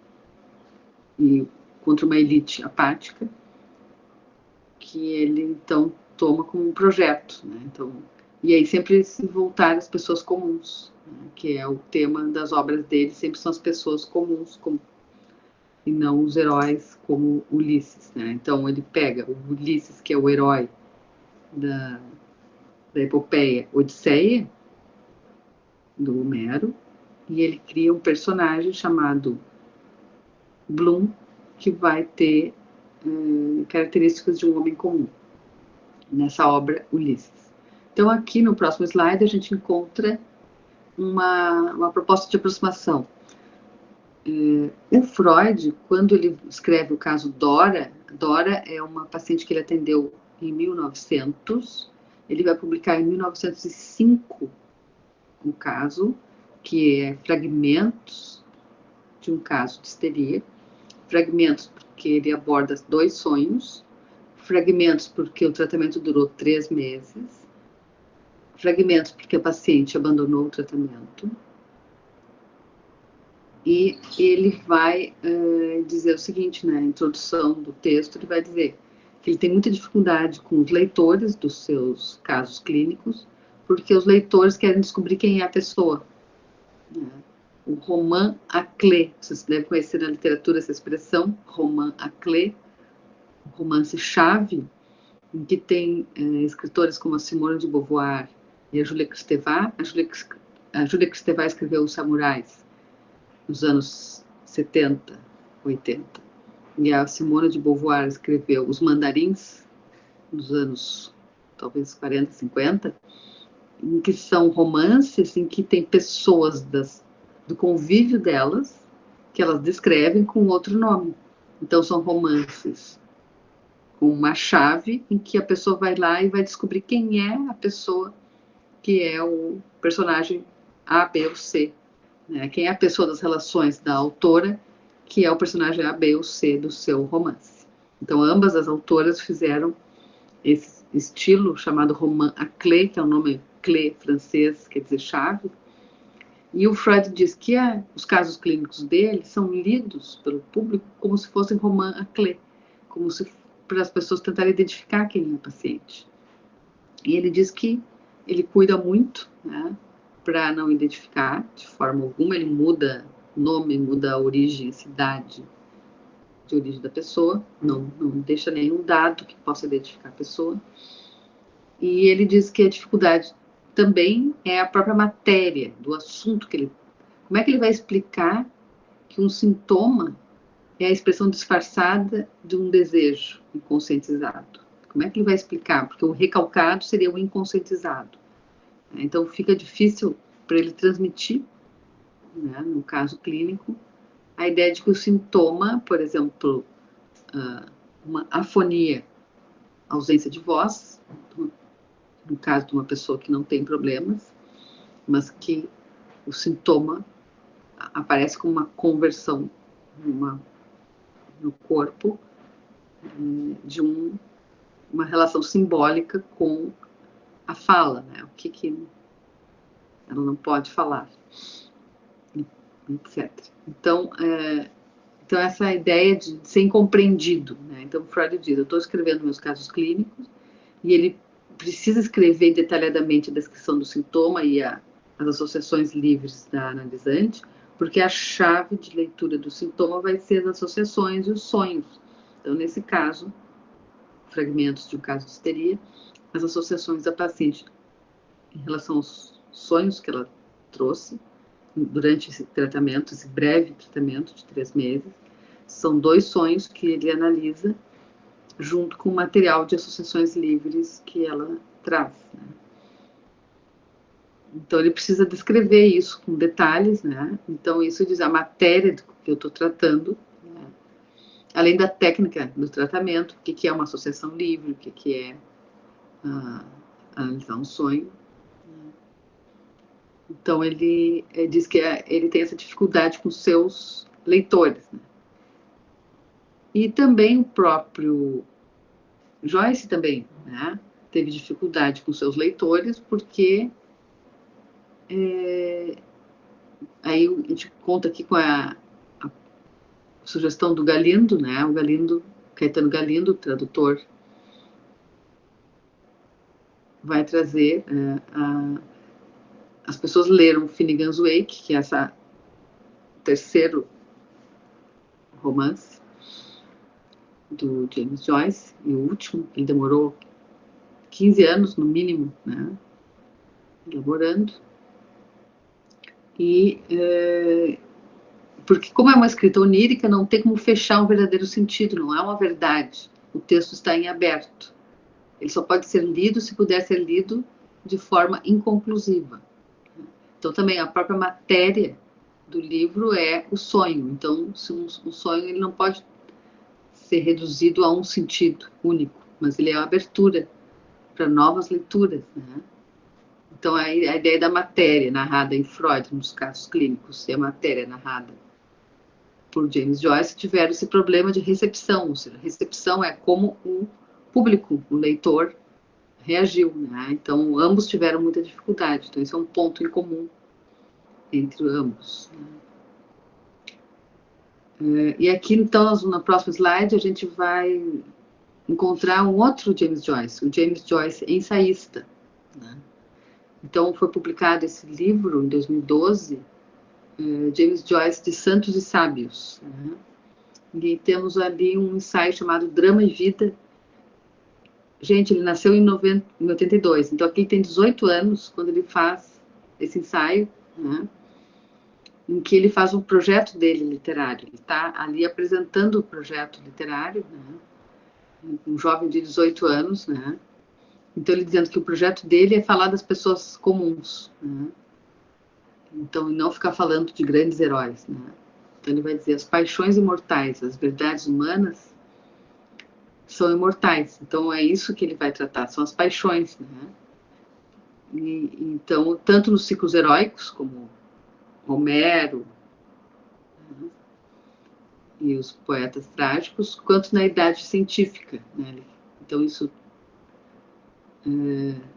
S2: e contra uma elite apática, que ele então toma como um projeto, né? Então, e aí sempre se voltar às pessoas comuns, né, que é o tema das obras dele, sempre são as pessoas comuns, e não os heróis como Ulisses, né? Então ele pega o Ulisses, que é o herói da epopeia Odisseia, do Homero, e ele cria um personagem chamado Bloom, que vai ter características de um homem comum, nessa obra Ulisses. Então aqui no próximo slide a gente encontra uma proposta de aproximação. O Freud, quando ele escreve o caso Dora é uma paciente que ele atendeu em 1900, ele vai publicar em 1905 um caso, que é fragmentos de um caso de histeria, fragmentos porque ele aborda 2 sonhos, fragmentos porque o tratamento durou 3 meses, fragmentos porque a paciente abandonou o tratamento. E ele vai dizer o seguinte, na introdução do texto, ele vai dizer que ele tem muita dificuldade com os leitores dos seus casos clínicos, porque os leitores querem descobrir quem é a pessoa. Né? O roman à clé, vocês devem conhecer na literatura essa expressão, roman à clé, romance-chave, em que tem escritores como a Simone de Beauvoir e a Julia Kristeva. A Julia Kristeva escreveu Os Samurais, nos anos 70, 80. E a Simone de Beauvoir escreveu Os Mandarins, nos anos, talvez, 40, 50, em que são romances em que tem pessoas do convívio delas, que elas descrevem com outro nome. Então, são romances com uma chave em que a pessoa vai lá e vai descobrir quem é a pessoa que é o personagem A, B ou C. Né? Quem é a pessoa das relações da autora, que é o personagem A, B ou C do seu romance. Então, ambas as autoras fizeram esse estilo chamado roman à clé, que é o nome clé francês, quer dizer chave. E o Freud diz que os casos clínicos dele são lidos pelo público como se fossem roman à clé, como se para as pessoas tentarem identificar quem é o paciente. E ele diz que ele cuida muito, né, para não identificar de forma alguma, ele muda nome, muda a origem, cidade de origem da pessoa, não deixa nenhum dado que possa identificar a pessoa. E ele diz que a dificuldade também é a própria matéria do assunto que ele... Como é que ele vai explicar que um sintoma é a expressão disfarçada de um desejo inconscientizado? Como é que ele vai explicar? Porque o recalcado seria o inconscientizado. Então fica difícil para ele transmitir, né, no caso clínico, a ideia de que o sintoma, por exemplo, uma afonia, ausência de voz, no caso de uma pessoa que não tem problemas, mas que o sintoma aparece como uma conversão no corpo de uma relação simbólica com a fala, né? O que ela não pode falar, etc. Então essa ideia de ser incompreendido, né? Então Freud diz, eu estou escrevendo meus casos clínicos e ele precisa escrever detalhadamente a descrição do sintoma e as associações livres da analisante, porque a chave de leitura do sintoma vai ser as associações e os sonhos. Então, nesse caso, fragmentos de um caso de histeria, as associações da paciente em relação aos sonhos que ela trouxe durante esse tratamento, esse breve tratamento de 3 meses, São 2 sonhos que ele analisa junto com o material de associações livres que ela traz, né? Então, ele precisa descrever isso com detalhes, né? Então, isso diz a matéria que eu estou tratando, né? Além da técnica do tratamento, o que é uma associação livre, o que é analisar um sonho. Então, ele diz que ele tem essa dificuldade com seus leitores, né? E também o próprio Joyce também, né, teve dificuldade com seus leitores, porque aí a gente conta aqui com a sugestão do Galindo, né, o Galindo, Caetano Galindo, tradutor, vai trazer as pessoas leram Finnegan's Wake, que é essa terceiro romance do James Joyce, e o último, ele demorou 15 anos, no mínimo, né, elaborando. E porque como é uma escrita onírica, não tem como fechar um verdadeiro sentido, não é uma verdade. O texto está em aberto. Ele só pode ser lido se puder ser lido de forma inconclusiva. Então, também, a própria matéria do livro é o sonho. Então, o sonho ele não pode ser reduzido a um sentido único, mas ele é uma abertura para novas leituras, né? Então, a ideia da matéria narrada em Freud, nos casos clínicos, e a matéria narrada por James Joyce tiveram esse problema de recepção, ou seja, recepção é como o público, o leitor, reagiu, né? Então, ambos tiveram muita dificuldade. Então, esse é um ponto em comum entre ambos, né? E aqui, então, no próximo slide, a gente vai encontrar um outro James Joyce, o James Joyce ensaísta, né? Então, foi publicado esse livro em 2012, James Joyce de Santos e Sábios, né? E temos ali um ensaio chamado Drama e Vida. Gente, ele nasceu em 82, então aqui ele tem 18 anos quando ele faz esse ensaio, né? Em que ele faz um projeto dele literário. Ele está ali apresentando o projeto literário, né? Um jovem de 18 anos, né? Então, ele dizendo que o projeto dele é falar das pessoas comuns, né? Então, não ficar falando de grandes heróis, né? Então, ele vai dizer, as paixões imortais, as verdades humanas são imortais. Então, é isso que ele vai tratar, são as paixões, né? Então, tanto nos ciclos heróicos, como Homero, né, e os poetas trágicos, quanto na idade científica, né? Então,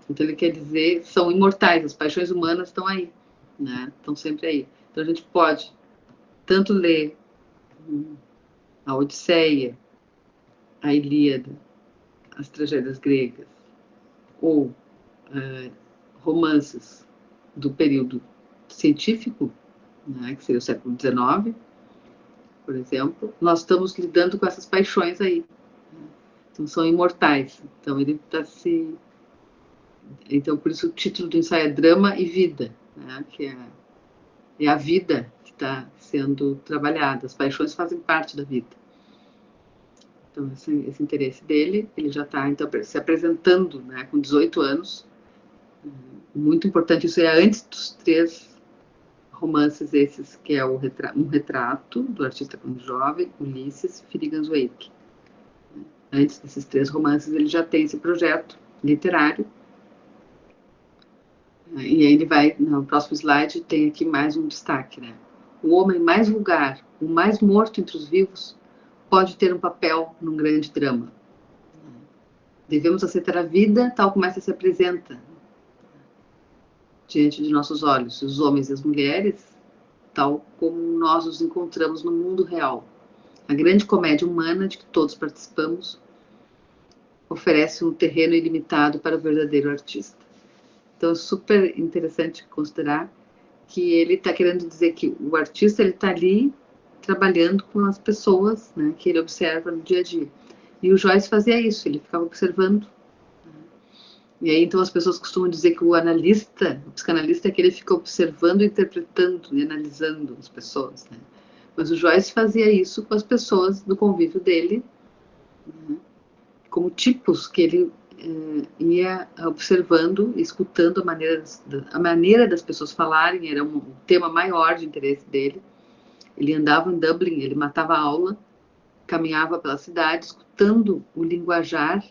S2: então ele quer dizer, são imortais, as paixões humanas estão aí, né? Estão sempre aí. Então a gente pode tanto ler a Odisseia, a Ilíada, as tragédias gregas, ou romances do período científico, né, que seria o século XIX, por exemplo, nós estamos lidando com essas paixões aí, né? Então são imortais. Então ele está se... Então, por isso o título do ensaio é Drama e Vida, né? Que é a vida que está sendo trabalhada. As paixões fazem parte da vida. Então, esse interesse dele, ele já está então, se apresentando, né, com 18 anos. Muito importante, isso é antes dos 3 romances esses, que é um retrato do artista quando jovem, Ulisses, Finnegan's Wake. Antes desses 3 romances, ele já tem esse projeto literário. E aí ele vai, no próximo slide, tem aqui mais um destaque, né? O homem mais vulgar, o mais morto entre os vivos, pode ter um papel num grande drama. Devemos aceitar a vida tal como essa se apresenta diante de nossos olhos, os homens e as mulheres, tal como nós os encontramos no mundo real. A grande comédia humana de que todos participamos oferece um terreno ilimitado para o verdadeiro artista. Então, é super interessante considerar que ele está querendo dizer que o artista está ali trabalhando com as pessoas, né, que ele observa no dia a dia. E o Joyce fazia isso, ele ficava observando. Né? E aí, então, as pessoas costumam dizer que o analista, o psicanalista, é que ele fica observando, interpretando e analisando as pessoas, né? Mas o Joyce fazia isso com as pessoas do convívio dele, né, como tipos que ele ia observando, escutando a maneira das pessoas falarem, era um tema maior de interesse dele. Ele andava em Dublin, ele matava a aula, caminhava pela cidade, escutando o linguajar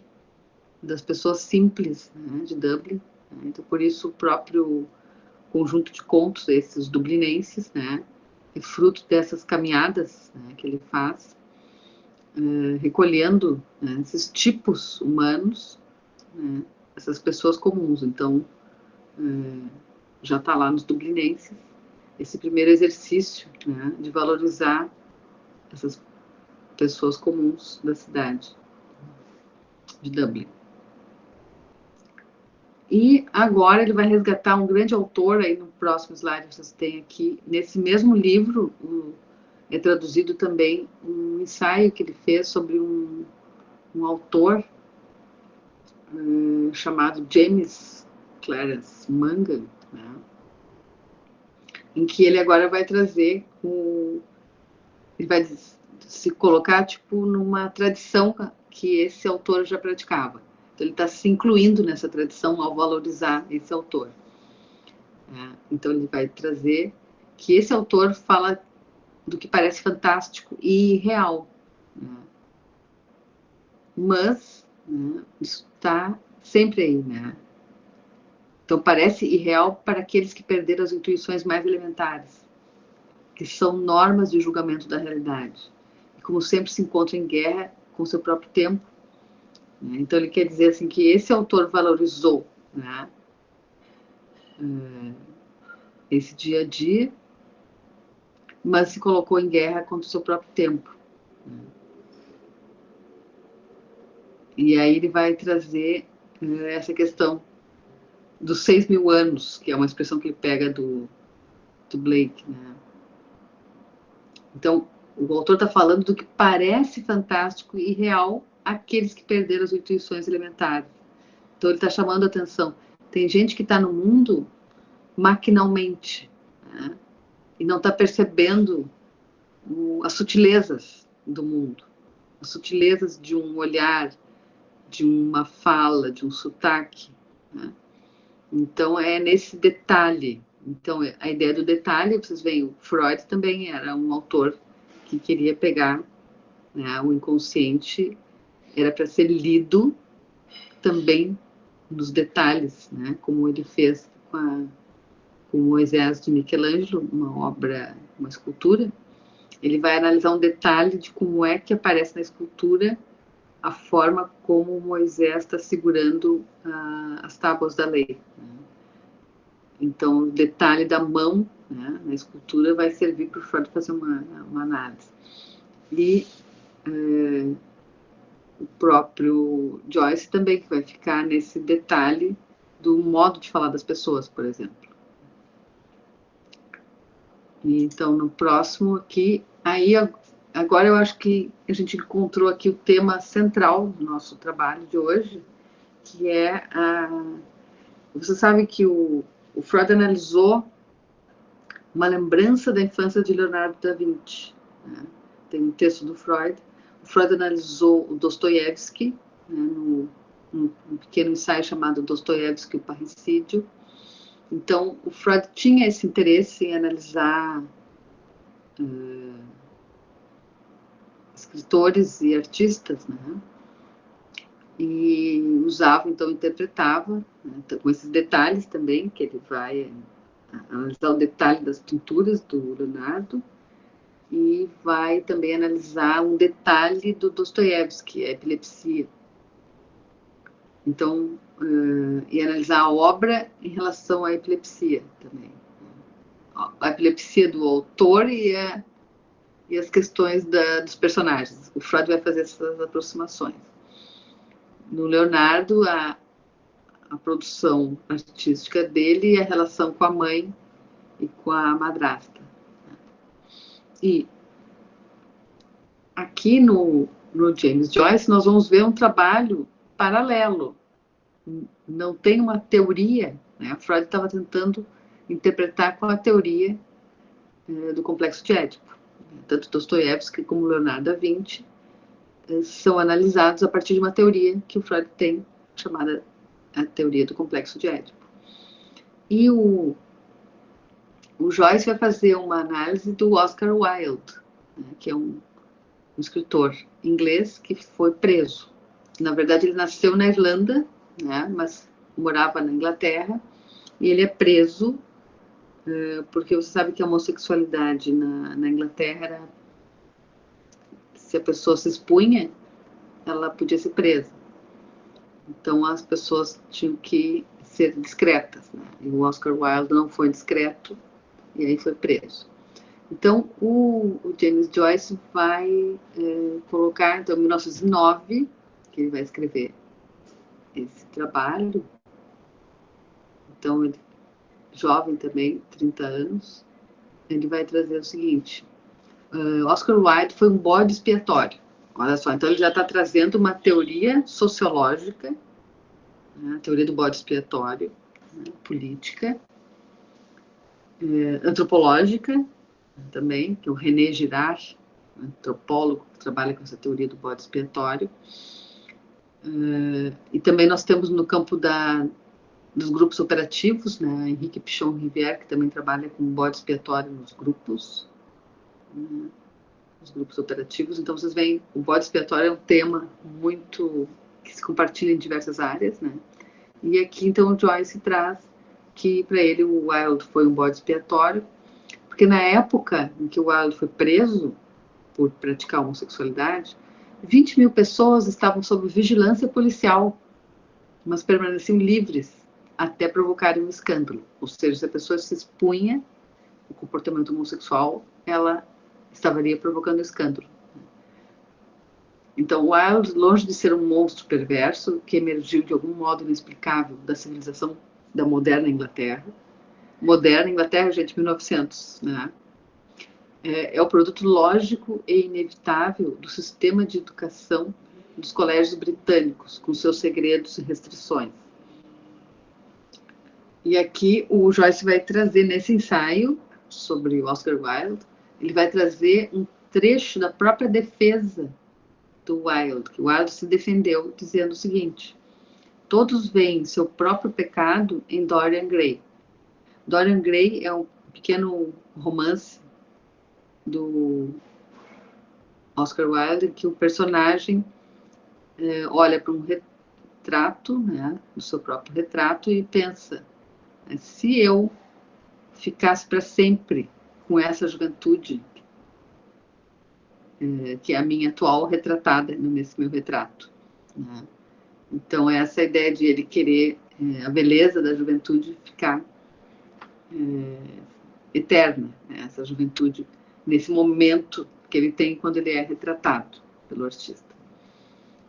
S2: das pessoas simples, né, de Dublin. Né? Então, por isso, o próprio conjunto de contos, esses dublinenses, né, é fruto dessas caminhadas, né, que ele faz, recolhendo, né, esses tipos humanos, né, essas pessoas comuns. Então, já está lá nos dublinenses esse primeiro exercício, né, de valorizar essas pessoas comuns da cidade de Dublin. E agora ele vai resgatar um grande autor, aí no próximo slide vocês têm aqui, nesse mesmo livro, é traduzido também um ensaio que ele fez sobre um autor chamado James Clarence Mangan, né, em que ele agora vai trazer ele vai se colocar tipo numa tradição que esse autor já praticava. Então ele está se incluindo nessa tradição ao valorizar esse autor. Então ele vai trazer que esse autor fala do que parece fantástico e real, né? Mas, né, isso está sempre aí, né? Então parece irreal para aqueles que perderam as intuições mais elementares, que são normas de julgamento da realidade. E como sempre se encontra em guerra com seu próprio tempo. Né? Então ele quer dizer assim que esse autor valorizou, né, esse dia a dia, mas se colocou em guerra contra o seu próprio tempo. Né? E aí ele vai trazer essa questão dos 6.000 anos, que é uma expressão que ele pega do Blake. Né? Então, o autor está falando do que parece fantástico e real àqueles que perderam as intuições elementares. Então, ele está chamando a atenção. Tem gente que está no mundo maquinalmente, né? E não está percebendo as sutilezas do mundo, as sutilezas de um olhar, de uma fala, de um sotaque. Né? Então, é nesse detalhe. Então, a ideia do detalhe, vocês veem, o Freud também era um autor que queria pegar, né, o inconsciente, era para ser lido também nos detalhes, né, como ele fez com Moisés de Michelangelo, uma obra, uma escultura. Ele vai analisar um detalhe de como é que aparece na escultura a forma como Moisés está segurando as tábuas da lei. Né? Então, o detalhe da mão, né, na escultura vai servir para o Freud fazer uma análise. E o próprio Joyce também, que vai ficar nesse detalhe do modo de falar das pessoas, por exemplo. E, então, no próximo aqui, aí agora eu acho que a gente encontrou aqui o tema central do nosso trabalho de hoje, que é você sabe que o Freud analisou uma lembrança da infância de Leonardo da Vinci. Né? Tem um texto do Freud. O Freud analisou o Dostoiévski, né, num pequeno ensaio chamado Dostoiévski, o Parricídio. Então, o Freud tinha esse interesse em analisar escritores e artistas, né? E usava, então, interpretava, né, com esses detalhes também, que ele vai analisar o detalhe das pinturas do Leonardo e vai também analisar um detalhe do Dostoiévski, a epilepsia. Então, e analisar a obra em relação à epilepsia também. A epilepsia do autor e as questões dos personagens. O Freud vai fazer essas aproximações. No Leonardo, a produção artística dele e a relação com a mãe e com a madrasta. E aqui no James Joyce nós vamos ver um trabalho paralelo. Não tem uma teoria, né? Freud estava tentando interpretar com a teoria do complexo de Édipo. Tanto Dostoiévski como Leonardo da Vinci são analisados a partir de uma teoria que o Freud tem, chamada a teoria do complexo de Édipo. E o Joyce vai fazer uma análise do Oscar Wilde, né, que é um escritor inglês que foi preso. Na verdade, ele nasceu na Irlanda, né, mas morava na Inglaterra, e ele é preso porque você sabe que a homossexualidade na Inglaterra era, se a pessoa se expunha, ela podia ser presa. Então as pessoas tinham que ser discretas, né? E o Oscar Wilde não foi discreto e aí foi preso. Então o James Joyce vai colocar, então, em 1909, que ele vai escrever esse trabalho. Então ele, jovem também, 30 anos, ele vai trazer o seguinte: Oscar Wilde foi um bode expiatório. Olha só, então ele já está trazendo uma teoria sociológica, né, a teoria do bode expiatório, né, política, antropológica também, que é o René Girard, antropólogo que trabalha com essa teoria do bode expiatório. E também nós temos no campo dos grupos operativos, né, Henrique Pichon-Rivière, que também trabalha com bode expiatório nos grupos, né, os grupos operativos. Então vocês veem, o bode expiatório é um tema muito que se compartilha em diversas áreas, né? E aqui então o Joyce traz que para ele o Wilde foi um bode expiatório, porque na época em que o Wilde foi preso por praticar homossexualidade, 20 mil pessoas estavam sob vigilância policial, mas permaneciam livres até provocarem um escândalo. Ou seja, se a pessoa se expunha ao comportamento homossexual, ela estaria provocando escândalo. Então, Wilde, longe de ser um monstro perverso que emergiu de algum modo inexplicável da civilização da moderna Inglaterra, gente, 1900, né? É o produto lógico e inevitável do sistema de educação dos colégios britânicos, com seus segredos e restrições. E aqui o Joyce vai trazer, nesse ensaio sobre Oscar Wilde, ele vai trazer um trecho da própria defesa do Wilde, que o Wilde se defendeu dizendo o seguinte: todos veem seu próprio pecado em Dorian Gray. Dorian Gray é um pequeno romance do Oscar Wilde, que o personagem olha para um retrato, né, do seu próprio retrato, e pensa: se eu ficasse para sempre com essa juventude, que é a minha atual retratada nesse meu retrato, né? Então essa ideia de ele querer a beleza da juventude ficar eterna, né? Essa juventude nesse momento que ele tem quando ele é retratado pelo artista.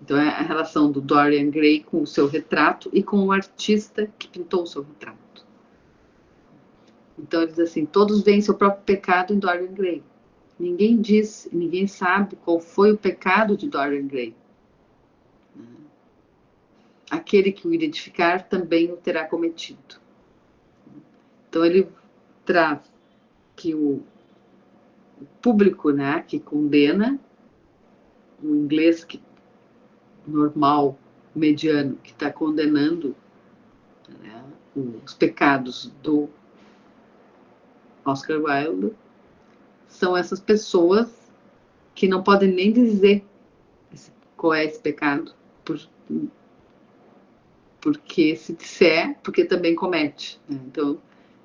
S2: Então é a relação do Dorian Gray com o seu retrato e com o artista que pintou o seu retrato. Então ele diz assim: todos veem seu próprio pecado em Dorian Gray. Ninguém diz, ninguém sabe qual foi o pecado de Dorian Gray. Aquele que o identificar também o terá cometido. Então ele traz que o público, né, que condena, o inglês normal, mediano, que está condenando, né, os pecados do Oscar Wilde, são essas pessoas que não podem nem dizer qual é esse pecado, porque se disser, porque também comete, né? Então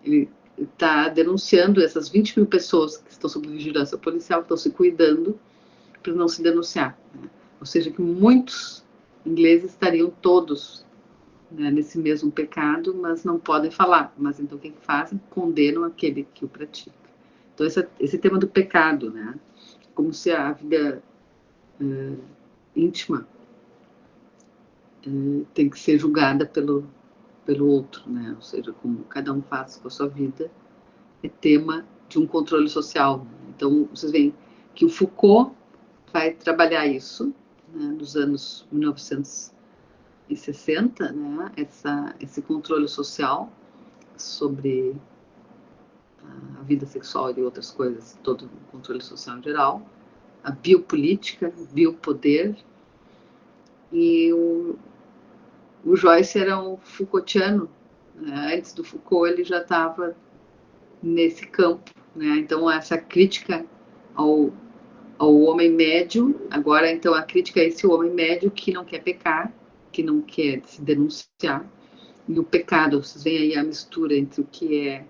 S2: ele está denunciando essas 20 mil pessoas que estão sob vigilância policial, que estão se cuidando para não se denunciar, né? Ou seja, que muitos ingleses estariam todos, né, nesse mesmo pecado, mas não podem falar. Mas então o que fazem? Condenam aquele que o pratica. Então esse tema do pecado, né, como se a vida íntima tem que ser julgada pelo outro, né? Ou seja, como cada um faz com a sua vida, é tema de um controle social. Então vocês veem que o Foucault vai trabalhar isso, né, nos anos 1960, né, esse controle social sobre a vida sexual e outras coisas, todo o controle social em geral, a biopolítica, o biopoder, e o Joyce era um Foucaultiano, né? Antes do Foucault ele já estava nesse campo, né? Então essa crítica ao homem médio, agora então a crítica é esse homem médio que não quer pecar, que não quer se denunciar, e o pecado. Vocês veem aí a mistura entre o que é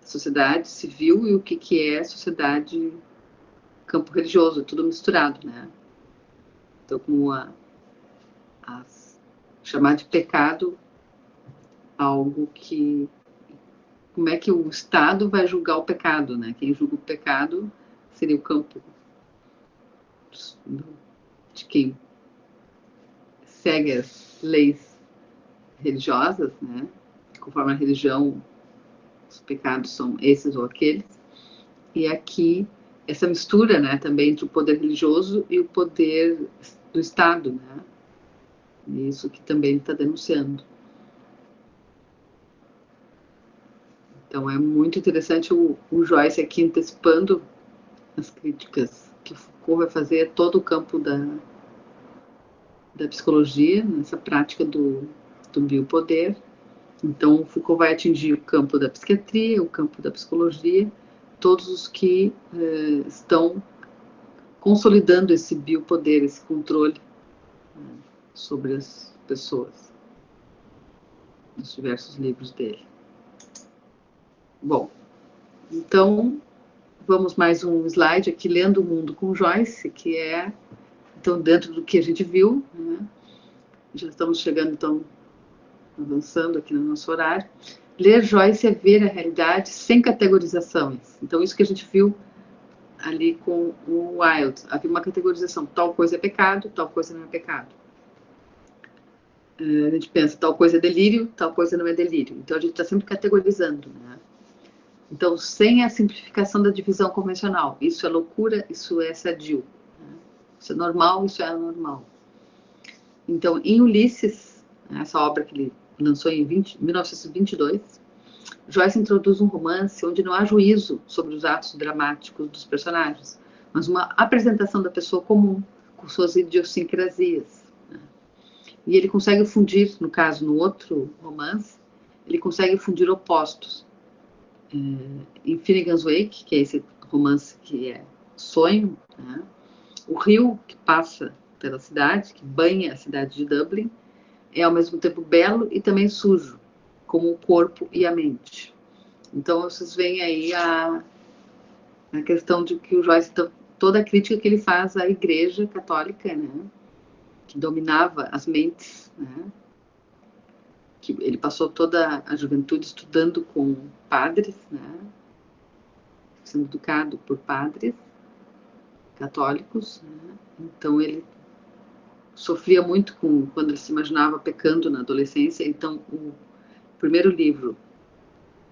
S2: sociedade civil e o que é sociedade campo religioso, tudo misturado, né? Então, como chamar de pecado algo que... Como é que o Estado vai julgar o pecado, né? Quem julga o pecado seria o campo de quem segue as leis religiosas, né? Conforme a religião, os pecados são esses ou aqueles. E aqui, essa mistura, né, também entre o poder religioso e o poder do Estado, né? Isso que também ele está denunciando. Então é muito interessante o Joyce aqui antecipando as críticas que Foucault vai fazer a todo o campo da psicologia, nessa prática do biopoder. Então Foucault vai atingir o campo da psiquiatria, o campo da psicologia, todos os que estão consolidando esse biopoder, esse controle sobre as pessoas, nos diversos livros dele. Bom, então vamos mais um slide aqui, Lendo o Mundo com Joyce, que é, então, dentro do que a gente viu, né? Já estamos chegando, então, avançando aqui no nosso horário. Ler Joyce é ver a realidade sem categorizações. Então, isso que a gente viu ali com o Wilde, havia uma categorização, tal coisa é pecado, tal coisa não é pecado. A gente pensa, tal coisa é delírio, tal coisa não é delírio. Então, a gente está sempre categorizando, né? Então, sem a simplificação da divisão convencional. Isso é loucura, isso é sadio. Né? Isso é normal, isso é anormal. Então, em Ulisses, essa obra que ele lançou em 1922, Joyce introduz um romance onde não há juízo sobre os atos dramáticos dos personagens, mas uma apresentação da pessoa comum, com suas idiosincrasias. Né? E ele consegue fundir, no caso, no outro romance, ele consegue fundir opostos. Em Finnegan's Wake, que é esse romance que é sonho, né? O rio que passa pela cidade, que banha a cidade de Dublin, é ao mesmo tempo belo e também sujo, como o corpo e a mente. Então vocês veem aí a questão de que o Joyce, toda a crítica que ele faz à Igreja Católica, né, que dominava as mentes, né, que ele passou toda a juventude estudando com padres, né, sendo educado por padres católicos, né, então ele sofria muito quando ele se imaginava pecando na adolescência. Então o primeiro livro,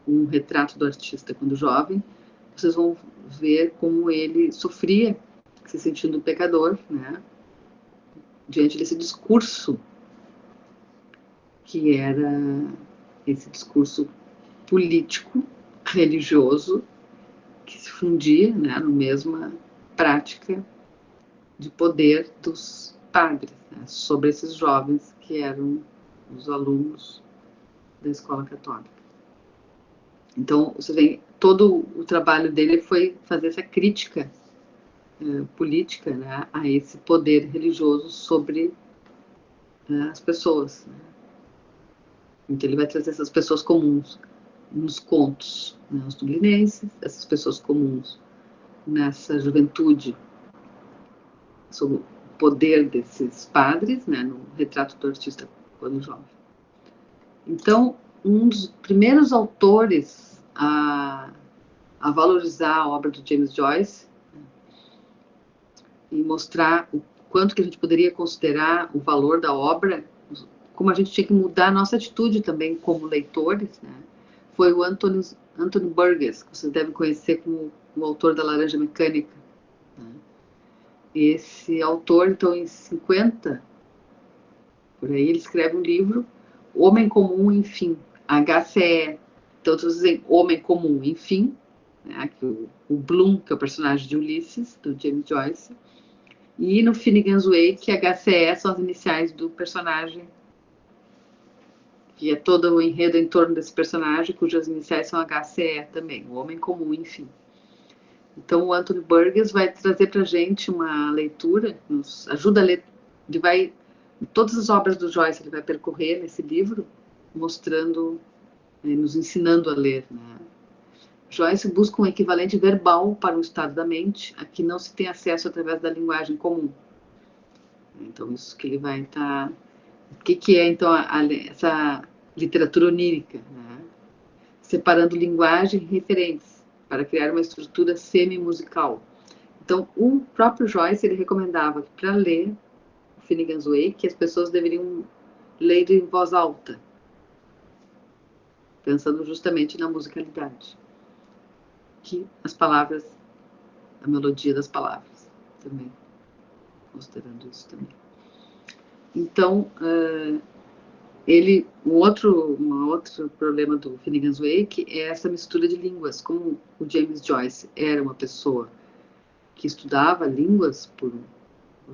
S2: Um Retrato do Artista quando Jovem, vocês vão ver como ele sofria, se sentindo pecador, né, diante desse discurso que era esse discurso político, religioso, que se fundia, né, na mesma prática de poder dos padres, né, sobre esses jovens que eram os alunos da escola católica. Então, você vê, todo o trabalho dele foi fazer essa crítica política, né, a esse poder religioso sobre as pessoas. Né. Então, ele vai trazer essas pessoas comuns nos contos, né, os dublinenses, essas pessoas comuns nessa juventude, sobre o poder desses padres, né, no Retrato do Artista quando Jovem. Então, um dos primeiros autores a valorizar a obra do James Joyce, né, e mostrar o quanto que a gente poderia considerar o valor da obra, como a gente tinha que mudar a nossa atitude também como leitores, né, foi o Anthony Burgess, que vocês devem conhecer como o autor da Laranja Mecânica. Né. Esse autor, então, em 50, por aí, ele escreve um livro, O Homem Comum, enfim, HCE, Então, outros dizem homem comum, enfim, né? Que o Bloom, que é o personagem de Ulisses, do James Joyce, e no Finnegan's Wake, HCE são as iniciais do personagem, que é todo o enredo em torno desse personagem, cujas iniciais são HCE também, o homem comum, enfim. Então, o Anthony Burgess vai trazer para a gente uma leitura, nos ajuda a ler, ele vai, todas as obras do Joyce ele vai percorrer nesse livro, mostrando, nos ensinando a ler, né? Joyce busca um equivalente verbal para o estado da mente, a que não se tem acesso através da linguagem comum. Então, isso que ele vai estar... O que é, então, essa literatura onírica, né? Separando linguagem e referências, para criar uma estrutura semi-musical. Então, o próprio Joyce, ele recomendava que, para ler o Finnegan's Wake, as pessoas deveriam ler em voz alta, pensando justamente na musicalidade. Que as palavras, a melodia das palavras, também, considerando isso também. Então, um outro problema do Finnegan's Wake é essa mistura de línguas. Como o James Joyce era uma pessoa que estudava línguas por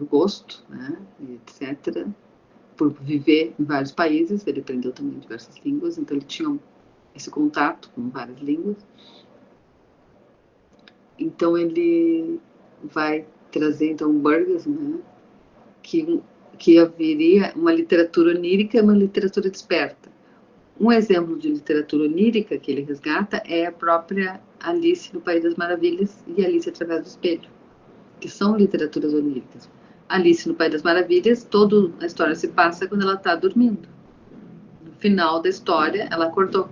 S2: gosto, né, etc., por viver em vários países, ele aprendeu também diversas línguas, então ele tinha esse contato com várias línguas. Então ele vai trazer então Burgess, né, que haveria uma literatura onírica e uma literatura desperta. Um exemplo de literatura onírica que ele resgata é a própria Alice no País das Maravilhas e Alice através do Espelho, que são literaturas oníricas. Alice no País das Maravilhas, toda a história se passa quando ela está dormindo. No final da história, ela acordou.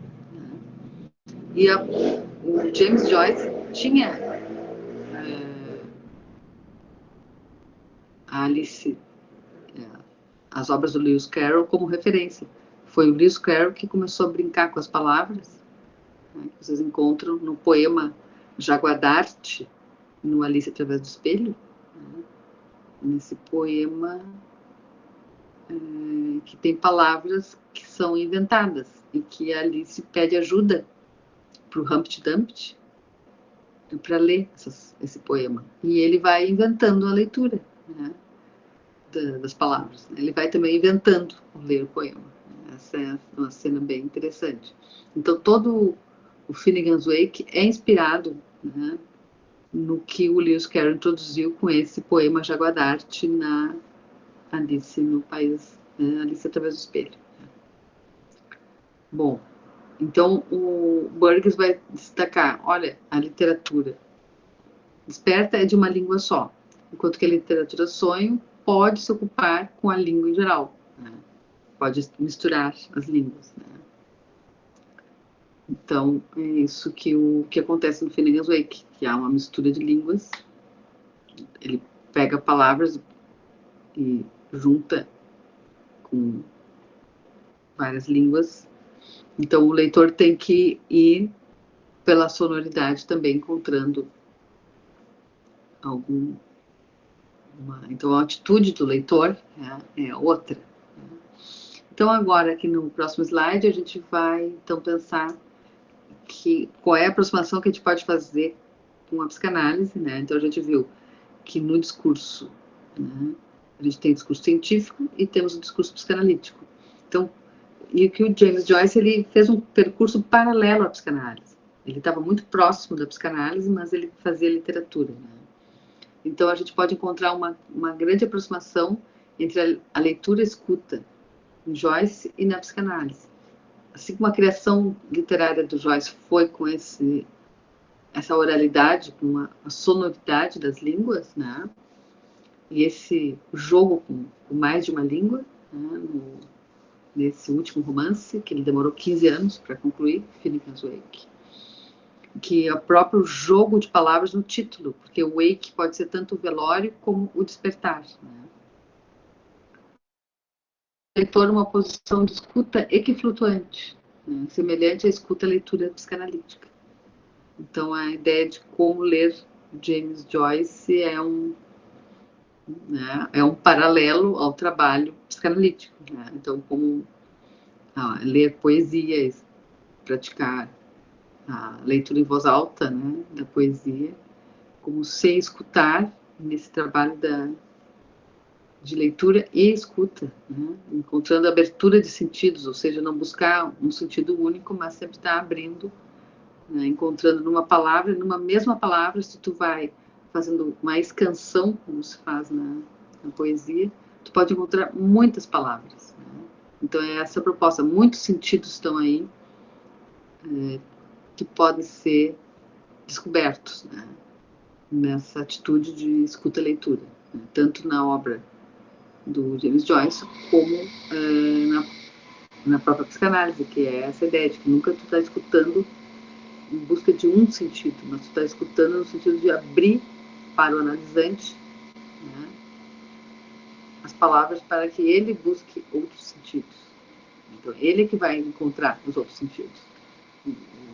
S2: E o James Joyce tinha a Alice, as obras do Lewis Carroll como referência. Foi o Lewis Carroll que começou a brincar com as palavras, né, que vocês encontram no poema Jaguardarte, no Alice através do Espelho, né, nesse poema que tem palavras que são inventadas e que a Alice pede ajuda para o Humpty Dumpty para ler esse poema. E ele vai inventando a leitura, né, das palavras. Ele vai também inventando ler o poema. Essa é uma cena bem interessante. Então, todo o Finnegan's Wake é inspirado, né, no que o Lewis Carroll introduziu com esse poema Jaguardarte na Alice no País, né, Alice através do Espelho. Bom, então o Burgess vai destacar, olha, a literatura desperta é de uma língua só, enquanto que a literatura sonho pode se ocupar com a língua em geral, né? Pode misturar as línguas, né? Então, é isso que acontece no Finnegan's Wake, que há uma mistura de línguas. Ele pega palavras e junta com várias línguas. Então, o leitor tem que ir pela sonoridade também, encontrando então, a atitude do leitor é outra. Então, agora, aqui no próximo slide, a gente vai, então, pensar qual é a aproximação que a gente pode fazer com a psicanálise, né? Então, a gente viu que no discurso, né, a gente tem discurso científico e temos o discurso psicanalítico. Então, e que o James Joyce, ele fez um percurso paralelo à psicanálise. Ele estava muito próximo da psicanálise, mas ele fazia literatura, né? Então, a gente pode encontrar uma grande aproximação entre a leitura e a escuta em Joyce e na psicanálise. Assim como a criação literária do Joyce foi com essa oralidade, com a sonoridade das línguas, né? E esse jogo com mais de uma língua, né? Nesse último romance, que ele demorou 15 anos para concluir, Finnegan's Wake, que é o próprio jogo de palavras no título, porque o wake pode ser tanto o velório como o despertar, né? O leitor uma posição de escuta equiflutuante, né, semelhante à escuta-leitura psicanalítica. Então, a ideia de como ler James Joyce é um paralelo ao trabalho psicanalítico, né? Então, como ler poesia, praticar a leitura em voz alta, né, da poesia, como sem escutar nesse trabalho de leitura e escuta, né, encontrando abertura de sentidos, ou seja, não buscar um sentido único, mas sempre estar abrindo, né, encontrando numa palavra, numa mesma palavra, se tu vai fazendo uma escansão, como se faz na poesia, tu pode encontrar muitas palavras, né? Então é essa a proposta, muitos sentidos estão aí, que podem ser descobertos, né, nessa atitude de escuta-leitura, né, tanto na obra do James Joyce como na própria psicanálise, que é essa ideia de que nunca tu está escutando em busca de um sentido, mas tu está escutando no sentido de abrir para o analisante, né, as palavras para que ele busque outros sentidos. Então, ele é que vai encontrar os outros sentidos.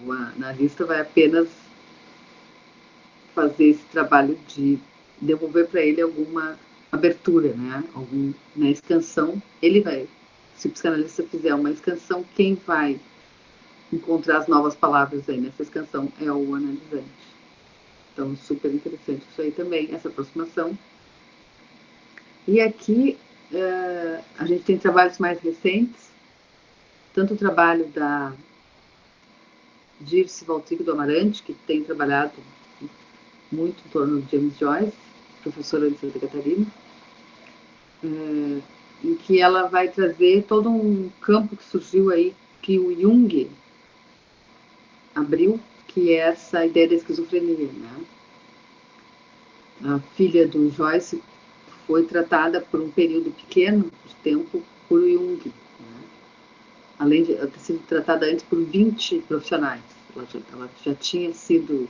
S2: O analista vai apenas fazer esse trabalho de devolver para ele alguma abertura, né? Na escansão, ele vai, se o psicanalista fizer uma escansão, quem vai encontrar as novas palavras aí nessa escansão é o analisante. Então, super interessante isso aí também, essa aproximação. E aqui a gente tem trabalhos mais recentes, tanto o trabalho da Dirce Valtico do Amarante, que tem trabalhado muito em torno de James Joyce, professora de Santa Catarina, em que ela vai trazer todo um campo que surgiu aí, que o Jung abriu, que é essa ideia da esquizofrenia, né? A filha do Joyce foi tratada por um período pequeno de tempo por Jung, né? Além de ter sido tratada antes por 20 profissionais. Ela já tinha sido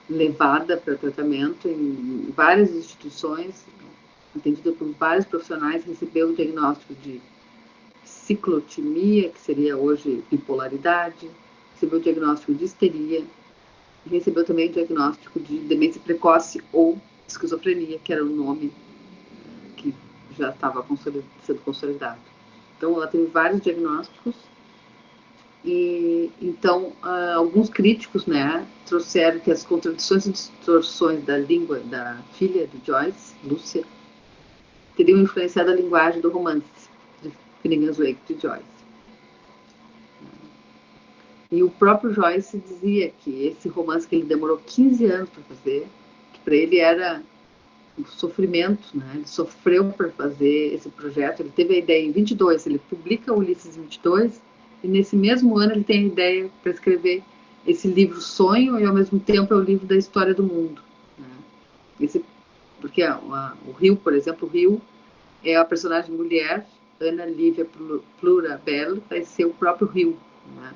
S2: levada para tratamento em várias instituições, atendida por vários profissionais, recebeu o diagnóstico de ciclotimia, que seria hoje bipolaridade, recebeu o diagnóstico de histeria, e recebeu também o diagnóstico de demência precoce ou esquizofrenia, que era o nome que já estava sendo consolidado. Então, ela teve vários diagnósticos e, então, alguns críticos, né, trouxeram que as contradições e distorções da língua da filha de Joyce, Lúcia, teriam influenciado a linguagem do romance de Finnegan's Wake de Joyce. E o próprio Joyce dizia que esse romance que ele demorou 15 anos para fazer, que para ele era um sofrimento, né? Ele sofreu para fazer esse projeto. Ele teve a ideia em 22, ele publica Ulisses em 22, e nesse mesmo ano ele tem a ideia para escrever esse livro sonho e ao mesmo tempo é o livro da história do mundo, né? Porque o Rio, por exemplo, o Rio é a personagem mulher, Ana Lívia Plurabel, vai ser o próprio Rio, né?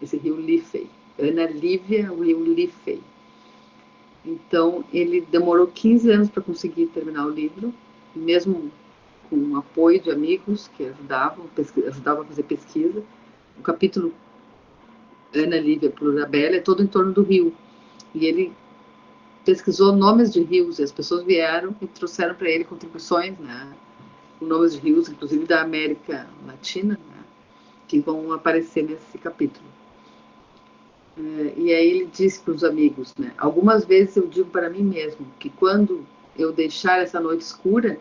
S2: Esse Rio Liffey, Ana Lívia Rio Liffey. Então, ele demorou 15 anos para conseguir terminar o livro, mesmo com o apoio de amigos que ajudavam a fazer pesquisa. O capítulo Ana Lívia Plurabel é todo em torno do rio. E ele pesquisou nomes de rios, e as pessoas vieram e trouxeram para ele contribuições, né, com nomes de rios, inclusive da América Latina, né, que vão aparecer nesse capítulo. E aí ele disse para os amigos, né, algumas vezes eu digo para mim mesmo que quando eu deixar essa noite escura,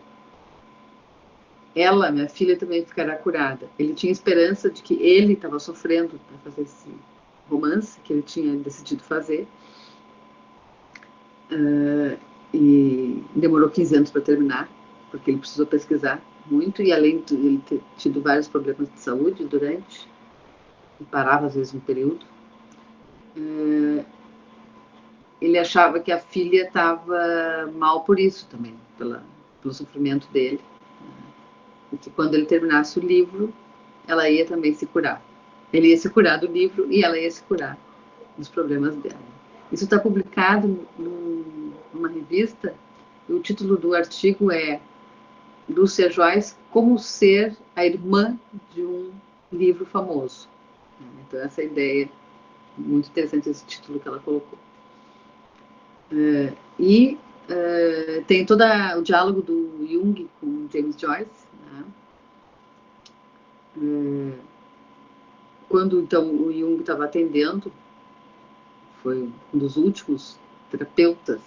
S2: ela, minha filha, também ficará curada. Ele tinha esperança de que ele estava sofrendo para fazer esse romance que ele tinha decidido fazer, e demorou 15 anos para terminar, porque ele precisou pesquisar muito, e além de ele ter tido vários problemas de saúde durante, e parava às vezes um período, ele achava que a filha estava mal por isso também, pelo sofrimento dele, e que quando ele terminasse o livro, ela ia também se curar. Ele ia se curar do livro e ela ia se curar dos problemas dela. Isso está publicado numa revista, e o título do artigo é Lúcia Joyce, Como Ser a Irmã de um Livro Famoso. Então, essa ideia, muito interessante esse título que ela colocou. Tem todo o diálogo do Jung com James Joyce, né? Quando então o Jung estava atendendo foi um dos últimos terapeutas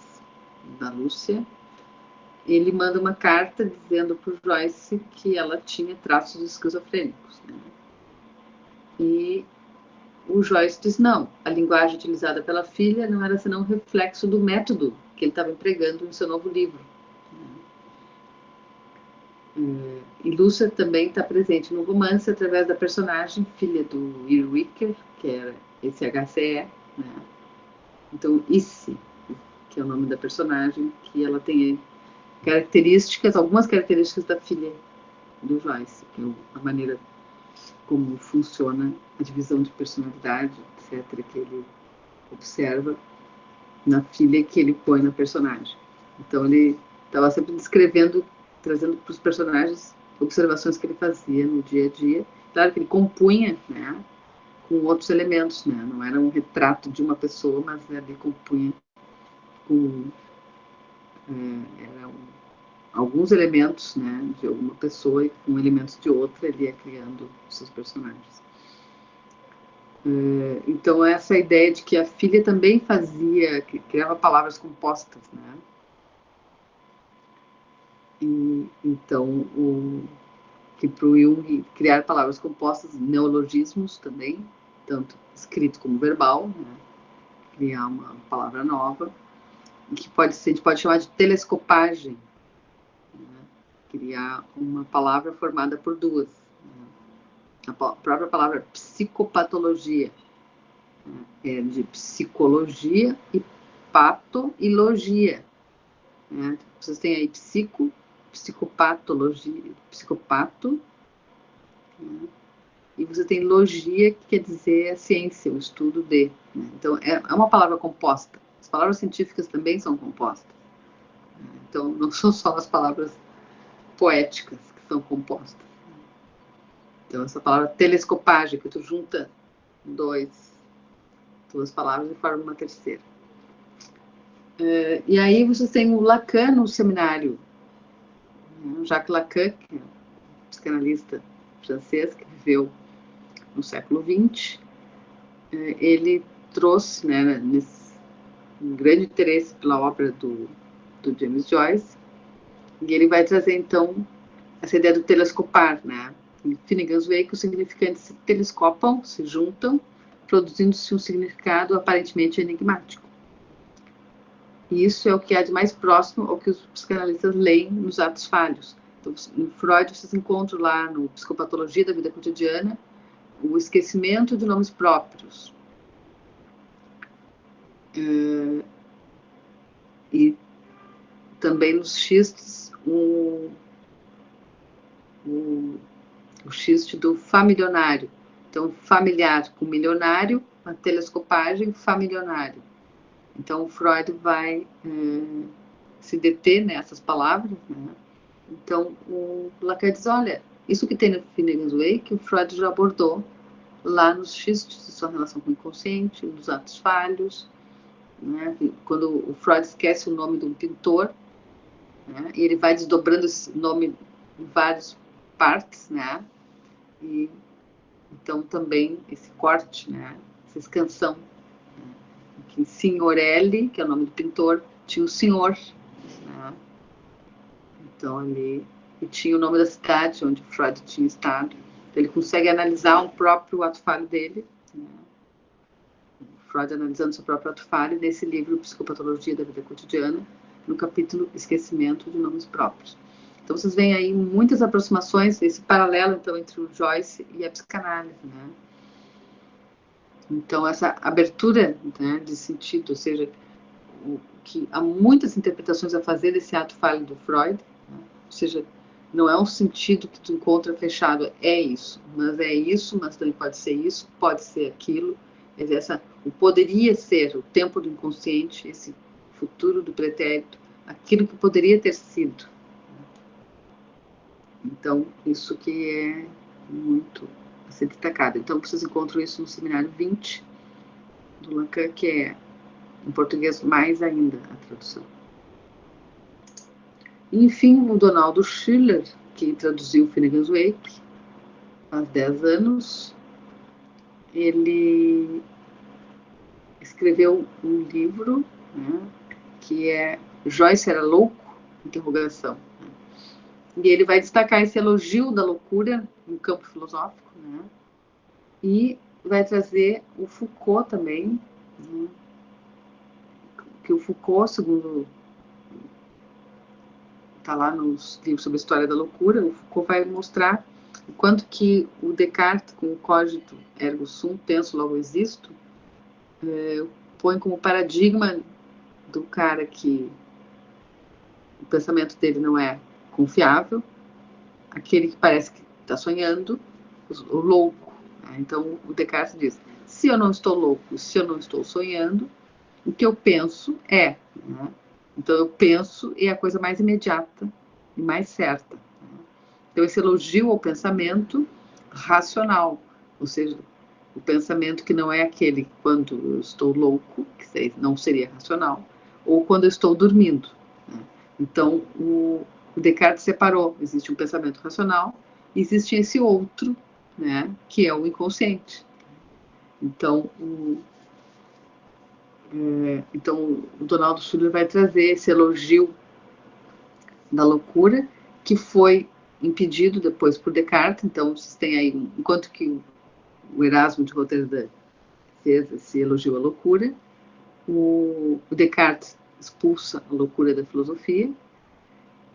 S2: da Lúcia, ele manda uma carta dizendo para o Joyce que ela tinha traços esquizofrênicos, né? E o Joyce diz, não, a linguagem utilizada pela filha não era senão um reflexo do método que ele estava empregando em seu novo livro. E Lúcia também está presente no romance através da personagem, filha do Earwicker, que era esse HCE, né? Então, Issy, que é o nome da personagem, que ela tem características, algumas características da filha do Joyce, que é a maneira como funciona a divisão de personalidade, etc., que ele observa na filha que ele põe na personagem. Então, ele estava sempre descrevendo, trazendo para os personagens observações que ele fazia no dia a dia. Claro que ele compunha, né, com outros elementos, né? Não era um retrato de uma pessoa, mas ele compunha com alguns elementos, né, de alguma pessoa e com elementos de outra ele ia criando seus personagens. Então essa ideia de que a filha também fazia, que criava palavras compostas, né? E então que para o Jung criar palavras compostas, neologismos também, tanto escrito como verbal, né? Criar uma palavra nova, que a gente pode chamar de telescopagem, né? Criar uma palavra formada por duas. A própria palavra psicopatologia é de psicologia e pato e logia, né? Vocês têm aí psicopatologia, psicopato, né? E você tem logia, que quer dizer a ciência, o estudo de, né? Então é uma palavra composta. As palavras científicas também são compostas, né? Então não são só as palavras poéticas que são compostas. Então, essa palavra telescopagem, que tu junta duas palavras e forma uma terceira. E aí vocês têm o Lacan no seminário. Jacques Lacan, que é um psicanalista francês que viveu no século XX, ele trouxe, né, um grande interesse pela obra do James Joyce, e ele vai trazer, então, essa ideia do telescopar, né? Em Finnegan's Wake, os significantes se telescopam, se juntam, produzindo-se um significado aparentemente enigmático. E isso é o que há de mais próximo ao que os psicanalistas leem nos atos falhos. Então, no Freud, vocês encontram lá no Psicopatologia da Vida Cotidiana o esquecimento de nomes próprios. E também nos xistes, o xiste do familionário. Então, familiar com milionário, a telescopagem familionário. Então, o Freud vai se deter nessas palavras, né? Então, o Lacan diz, olha, isso que tem no Finnegan's Wake, o Freud já abordou lá nos xistes de sua relação com o inconsciente, nos atos falhos, né? Quando o Freud esquece o nome de um pintor, né? E ele vai desdobrando esse nome em várias partes, né? E então também esse corte, né? Essa escansão, né? Que Signorelli, que é o nome do pintor, tinha o senhor, né? Então ali e tinha o nome da cidade onde Freud tinha estado. Então, ele consegue analisar o próprio ato falho dele, né? Freud analisando seu próprio ato falho nesse livro Psicopatologia da Vida Cotidiana, no capítulo Esquecimento de Nomes Próprios. Então vocês veem aí muitas aproximações, esse paralelo então entre o Joyce e a psicanálise, né? Então essa abertura, né, de sentido, ou seja, que há muitas interpretações a fazer desse ato falho do Freud, né? Ou seja, não é um sentido que tu encontra fechado, é isso, mas também pode ser isso, pode ser aquilo, o poderia ser, o tempo do inconsciente, esse futuro do pretérito, aquilo que poderia ter sido. Então, isso que é muito a ser destacado. Então, vocês encontram isso no seminário 20 do Lacan, que é, em português, mais ainda a tradução. E, enfim, o Donaldo Schiller, que traduziu Finnegan's Wake há 10 anos, ele escreveu um livro, né, que é Joyce era louco? Interrogação. E ele vai destacar esse elogio da loucura no campo filosófico, né, e vai trazer o Foucault também, né, que o Foucault, segundo está lá nos livros sobre a história da loucura, o Foucault vai mostrar o quanto que o Descartes, com o cogito ergo sum, penso logo existo, põe como paradigma do cara que o pensamento dele não é confiável, aquele que parece que está sonhando, o louco. Então o Descartes diz, se eu não estou louco, se eu não estou sonhando, o que eu penso é, né? Então eu penso e é a coisa mais imediata e mais certa. Então esse elogio ao pensamento racional, ou seja, o pensamento que não é aquele quando eu estou louco, que não seria racional, ou quando eu estou dormindo. Então o Descartes separou, existe um pensamento racional, e existe esse outro, né, que é o inconsciente. Então o Donald Schuller vai trazer esse elogio da loucura, que foi impedido depois por Descartes. Então vocês têm aí, enquanto que o Erasmo de Roterdã fez esse elogio à loucura, o Descartes expulsa a loucura da filosofia,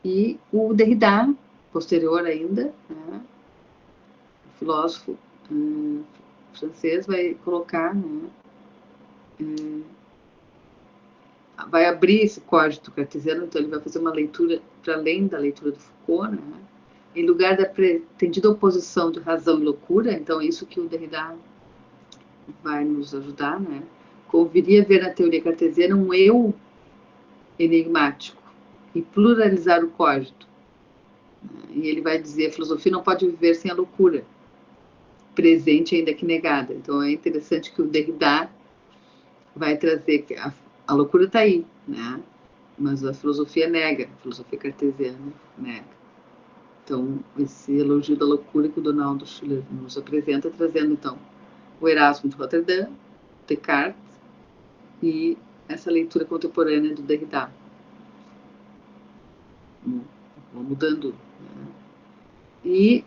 S2: e o Derrida, posterior ainda, né, o filósofo francês, vai colocar, né, vai abrir esse código cartesiano. Então ele vai fazer uma leitura para além da leitura do Foucault, né, em lugar da pretendida oposição de razão e loucura. Então isso que o Derrida vai nos ajudar, né, conviria ver na teoria cartesiana um eu enigmático e pluralizar o código. E ele vai dizer, a filosofia não pode viver sem a loucura, presente ainda que negada. Então é interessante que o Derrida vai trazer que a loucura está aí, né? Mas a filosofia nega, a filosofia cartesiana nega. Então esse elogio da loucura que o Donald Schuller nos apresenta, trazendo então o Erasmo de Roterdã, Descartes, e essa leitura contemporânea do Derrida. Mudando, né? E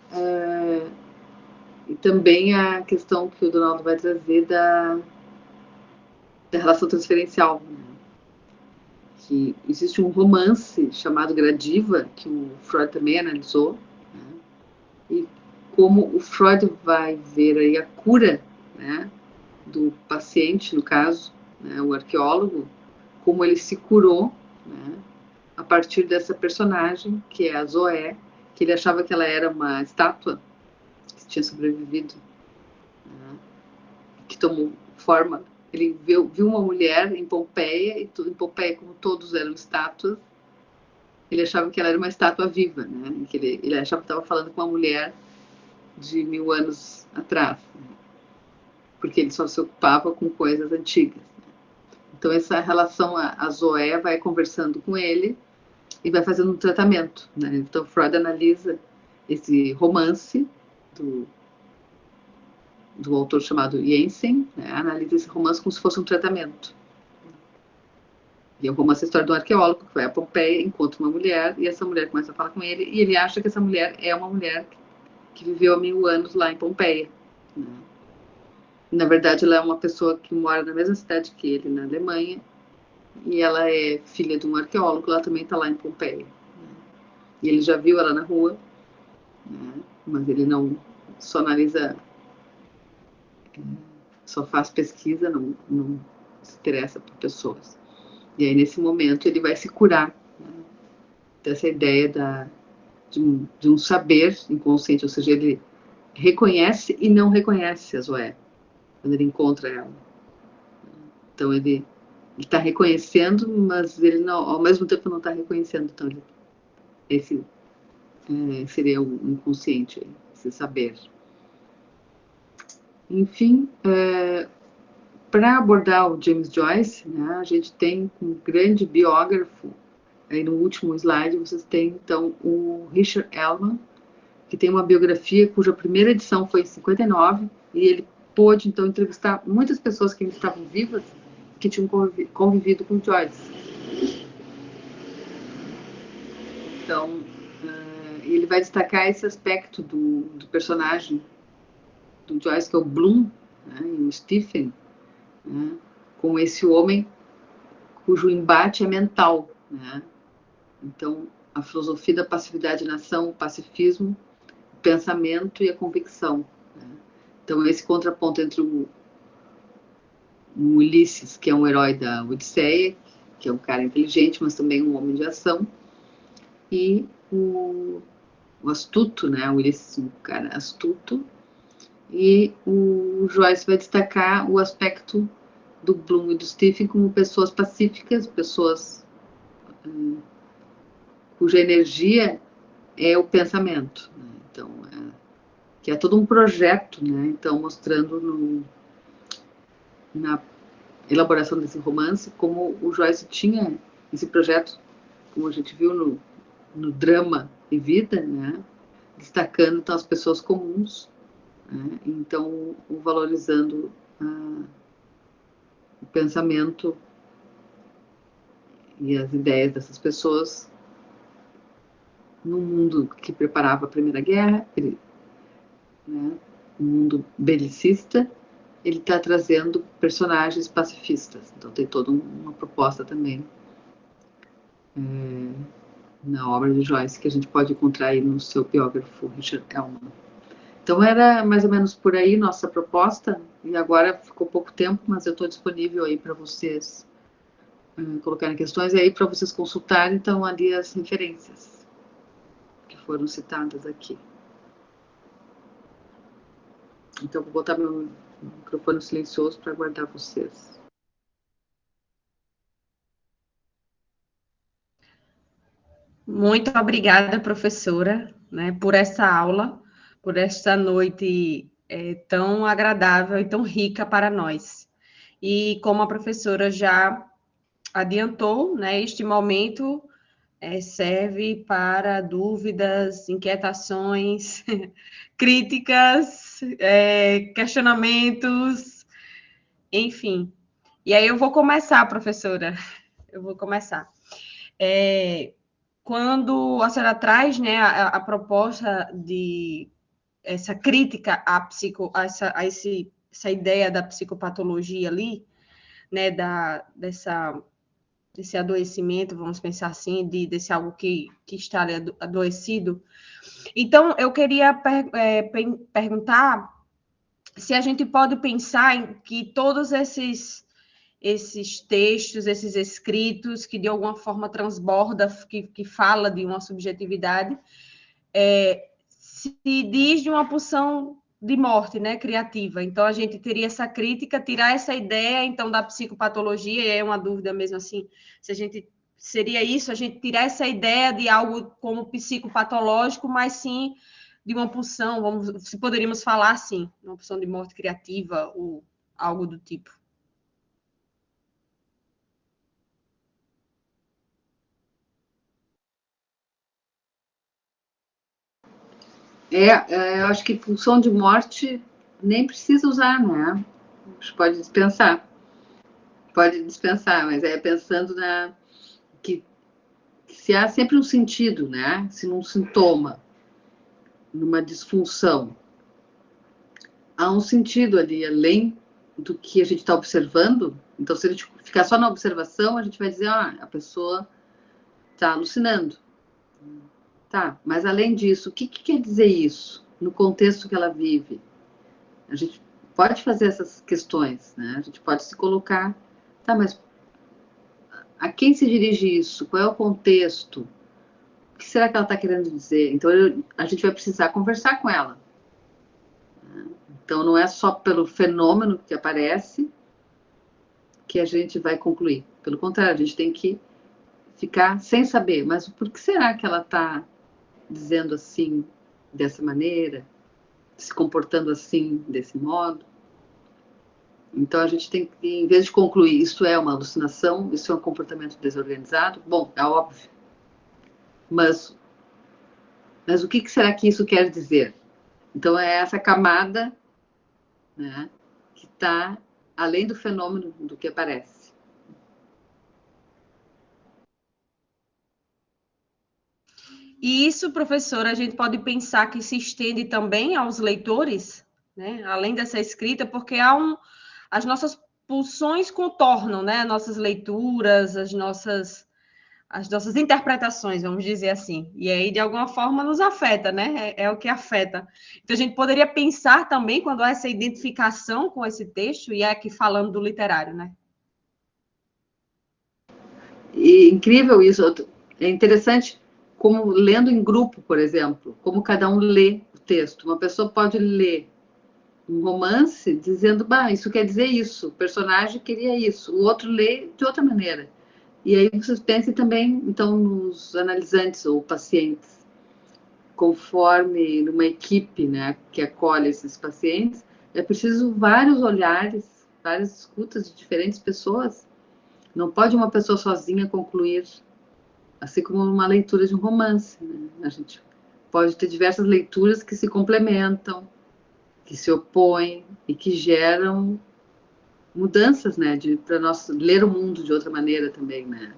S2: também a questão que o Donald vai trazer da relação transferencial, né? Que existe um romance chamado Gradiva, que o Freud também analisou, né? E como o Freud vai ver aí a cura, né, do paciente, no caso, né, o arqueólogo, como ele se curou, né, a partir dessa personagem, que é a Zoé, que ele achava que ela era uma estátua que tinha sobrevivido, né, que tomou forma. Ele viu uma mulher em Pompeia, e em Pompeia, como todos eram estátuas, ele achava que ela era uma estátua viva, né, que ele achava que estava falando com uma mulher de 1000 anos atrás, né, porque ele só se ocupava com coisas antigas. Então essa relação, a Zoé vai conversando com ele e vai fazendo um tratamento, né? Então Freud analisa esse romance do autor chamado Jensen, né? Analisa esse romance como se fosse um tratamento. E o romance é a história de um arqueólogo que vai a Pompeia, encontra uma mulher, e essa mulher começa a falar com ele, e ele acha que essa mulher é uma mulher que viveu há 1000 anos lá em Pompeia, né? Na verdade, ela é uma pessoa que mora na mesma cidade que ele, na Alemanha, e ela é filha de um arqueólogo, ela também está lá em Pompeia, né? E ele já viu ela na rua, né? Mas ele não só analisa, só faz pesquisa, não se interessa por pessoas. E aí, nesse momento, ele vai se curar, né, dessa ideia de um saber inconsciente, ou seja, ele reconhece e não reconhece a Zoé quando ele encontra ela. Então ele está reconhecendo, mas ele não, ao mesmo tempo não está reconhecendo. Então esse seria o inconsciente, esse saber. Enfim, para abordar o James Joyce, né, a gente tem um grande biógrafo. Aí no último slide vocês têm então o Richard Ellman, que tem uma biografia cuja primeira edição foi em 59, e ele pôde então entrevistar muitas pessoas que ainda estavam vivas que tinham convivido com Joyce. Então, ele vai destacar esse aspecto do personagem do Joyce, que é o Bloom, né, e o Stephen, né, com esse homem cujo embate é mental, né? Então, a filosofia da passividade na ação, o pacifismo, o pensamento e a convicção, né? Então, esse contraponto entre o Ulisses, que é um herói da Odisseia, que é um cara inteligente, mas também um homem de ação, e o astuto, né? O Ulisses, um cara astuto, e o Joyce vai destacar o aspecto do Bloom e do Stephen como pessoas pacíficas, pessoas cuja energia é o pensamento, né? Então, que é todo um projeto, né? Então, mostrando na elaboração desse romance como o Joyce tinha esse projeto, como a gente viu no drama e vida, né? Destacando então as pessoas comuns, né? Então valorizando o pensamento e as ideias dessas pessoas num mundo que preparava a Primeira Guerra, né? Um mundo belicista. Ele está trazendo personagens pacifistas, então tem toda uma proposta também na obra de Joyce que a gente pode encontrar aí no seu biógrafo Richard Ellman. Então era mais ou menos por aí nossa proposta, e agora ficou pouco tempo, mas eu estou disponível aí para vocês colocarem questões, e aí para vocês consultarem, então, ali as referências que foram citadas aqui. Então, vou botar meu microfone silencioso para aguardar vocês.
S1: Muito obrigada, professora, né, por essa aula, por esta noite tão agradável e tão rica para nós. E como a professora já adiantou, né, este momento serve para dúvidas, inquietações, críticas, questionamentos, enfim. E aí eu vou começar, professora. Eu vou começar. Quando a senhora traz, né, a proposta de essa crítica essa ideia da psicopatologia ali, né, desse adoecimento, vamos pensar assim, desse algo que está ali adoecido. Então, eu queria perguntar se a gente pode pensar em que todos esses textos, esses escritos que de alguma forma transborda, que fala de uma subjetividade, se diz de uma pulsão de morte, né, criativa. Então a gente teria essa crítica, tirar essa ideia então da psicopatologia, e é uma dúvida mesmo assim, se a gente seria isso, a gente tirar essa ideia de algo como psicopatológico, mas sim de uma pulsão, se poderíamos falar assim, uma pulsão de morte criativa ou algo do tipo.
S2: Eu acho que pulsão de morte nem precisa usar, né? Pode dispensar. Pode dispensar, mas pensando que se há sempre um sentido, né? Se num sintoma, numa disfunção, há um sentido ali, além do que a gente está observando. Então, se a gente ficar só na observação, a gente vai dizer, a pessoa está alucinando. Tá, mas além disso, o que quer dizer isso no contexto que ela vive? A gente pode fazer essas questões, né? A gente pode se colocar, tá, mas a quem se dirige isso? Qual é o contexto? O que será que ela está querendo dizer? Então, a gente vai precisar conversar com ela. Então, não é só pelo fenômeno que aparece que a gente vai concluir. Pelo contrário, a gente tem que ficar sem saber. Mas por que será que ela está dizendo assim, dessa maneira, se comportando assim, desse modo? Então, a gente tem que, em vez de concluir, isso é uma alucinação, isso é um comportamento desorganizado, bom, é óbvio. Mas o que será que isso quer dizer? Então, é essa camada, né, que está além do fenômeno do que aparece.
S1: E isso, professora, a gente pode pensar que se estende também aos leitores, né? Além dessa escrita, porque as nossas pulsões contornam, né? As nossas leituras, as nossas interpretações, vamos dizer assim. E aí, de alguma forma, nos afeta, né? É o que afeta. Então, a gente poderia pensar também, quando há essa identificação com esse texto, e é aqui falando do literário, né?
S2: E incrível isso. É interessante como lendo em grupo, por exemplo, como cada um lê o texto. Uma pessoa pode ler um romance dizendo, bah, isso quer dizer isso, o personagem queria isso, o outro lê de outra maneira. E aí vocês pensem também, então, nos analisantes ou pacientes, conforme numa equipe, né, que acolhe esses pacientes, é preciso vários olhares, várias escutas de diferentes pessoas. Não pode uma pessoa sozinha concluir, assim como uma leitura de um romance, né? A gente pode ter diversas leituras que se complementam, que se opõem e que geram mudanças, né, para nós ler o mundo de outra maneira também, né?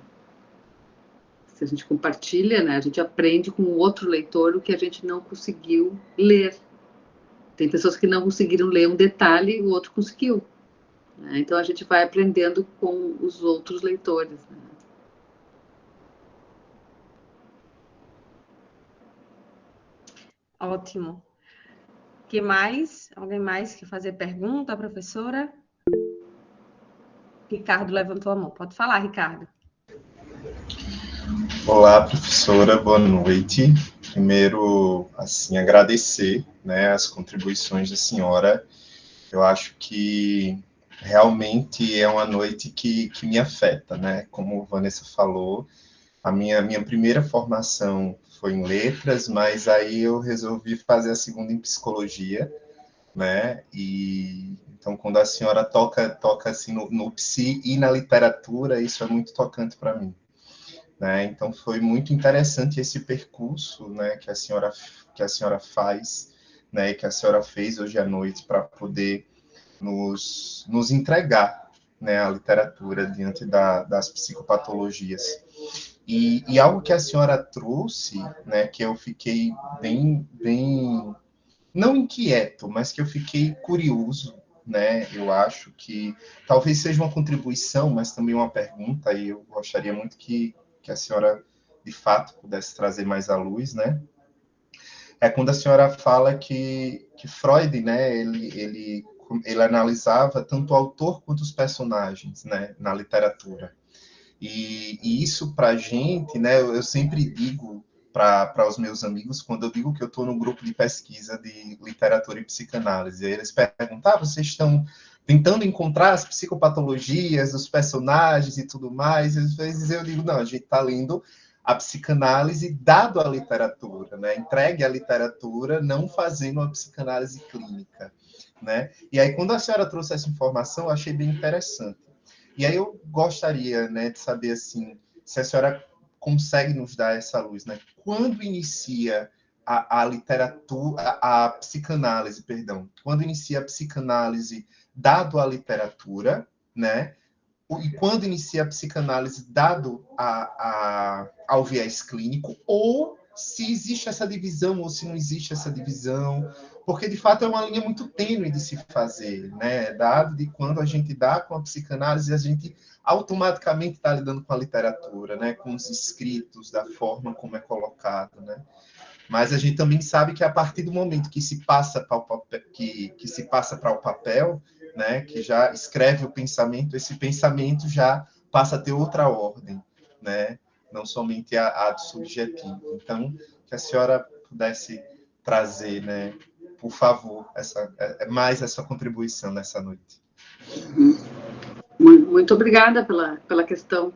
S2: Se a gente compartilha, né, a gente aprende com o outro leitor o que a gente não conseguiu ler. Tem pessoas que não conseguiram ler um detalhe, o outro conseguiu, né? Então a gente vai aprendendo com os outros leitores, né?
S1: Ótimo. Que mais? Alguém mais quer fazer pergunta, professora? Ricardo levantou a mão. Pode falar, Ricardo.
S3: Olá, professora, boa noite. Primeiro, assim, agradecer, né, as contribuições da senhora. Eu acho que realmente é uma noite que me afeta, né? Como Vanessa falou, a minha primeira formação foi em letras, mas aí eu resolvi fazer a segunda em psicologia, né? E então quando a senhora toca assim no psi e na literatura, isso é muito tocante para mim. Né? Então foi muito interessante esse percurso, né, que a senhora faz, né, que a senhora fez hoje à noite para poder nos entregar, né, a literatura diante das psicopatologias. E algo que a senhora trouxe, né, que eu fiquei bem não inquieto, mas que eu fiquei curioso, né? Eu acho que talvez seja uma contribuição, mas também uma pergunta, e eu gostaria muito que a senhora, de fato, pudesse trazer mais à luz, né? É quando a senhora fala que Freud, né, ele analisava tanto o autor quanto os personagens, né, na literatura. E isso para a gente, né, eu sempre digo para os meus amigos, quando eu digo que eu estou no grupo de pesquisa de literatura e psicanálise, aí eles perguntam, vocês estão tentando encontrar as psicopatologias dos personagens e tudo mais, e às vezes eu digo, não, a gente está lendo a psicanálise dado à literatura, né, entregue à literatura, não fazendo uma psicanálise clínica, né, e aí quando a senhora trouxe essa informação, eu achei bem interessante. E aí eu gostaria, né, de saber assim, se a senhora consegue nos dar essa luz, né? Quando inicia a literatura, a psicanálise, perdão, quando inicia a psicanálise dado à literatura, né? E quando inicia a psicanálise dado ao viés clínico, ou se existe essa divisão, ou se não existe essa divisão, porque de fato é uma linha muito tênue de se fazer, né? Dado de quando a gente dá com a psicanálise, a gente automaticamente está lidando com a literatura, né? Com os escritos, da forma como é colocado, né? Mas a gente também sabe que a partir do momento que se passa para o papel, que se passa para o papel, né, que já escreve o pensamento, esse pensamento já passa a ter outra ordem, né, não somente a do subjetivo. Então, que a senhora pudesse trazer, né, por favor, mais essa contribuição nessa noite.
S2: Muito obrigada pela questão,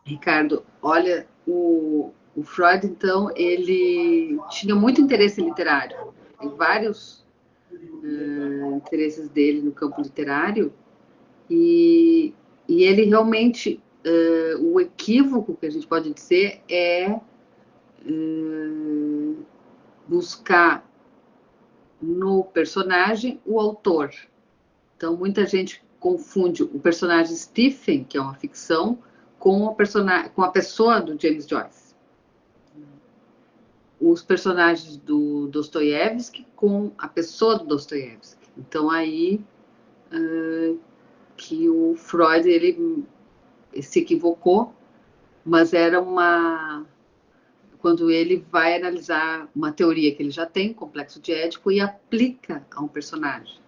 S2: Ricardo. Olha, o Freud, então, ele tinha muito interesse literário. Tem vários interesses dele no campo literário. E ele realmente, o equívoco que a gente pode dizer é buscar no personagem o autor. Então, muita gente confunde o personagem Stephen, que é uma ficção, com a pessoa do James Joyce. os personagens do Dostoiévski com a pessoa do Dostoiévski. Então, aí que o Freud ele se equivocou, mas era quando ele vai analisar uma teoria que ele já tem, complexo de Édipo, e aplica a um personagem.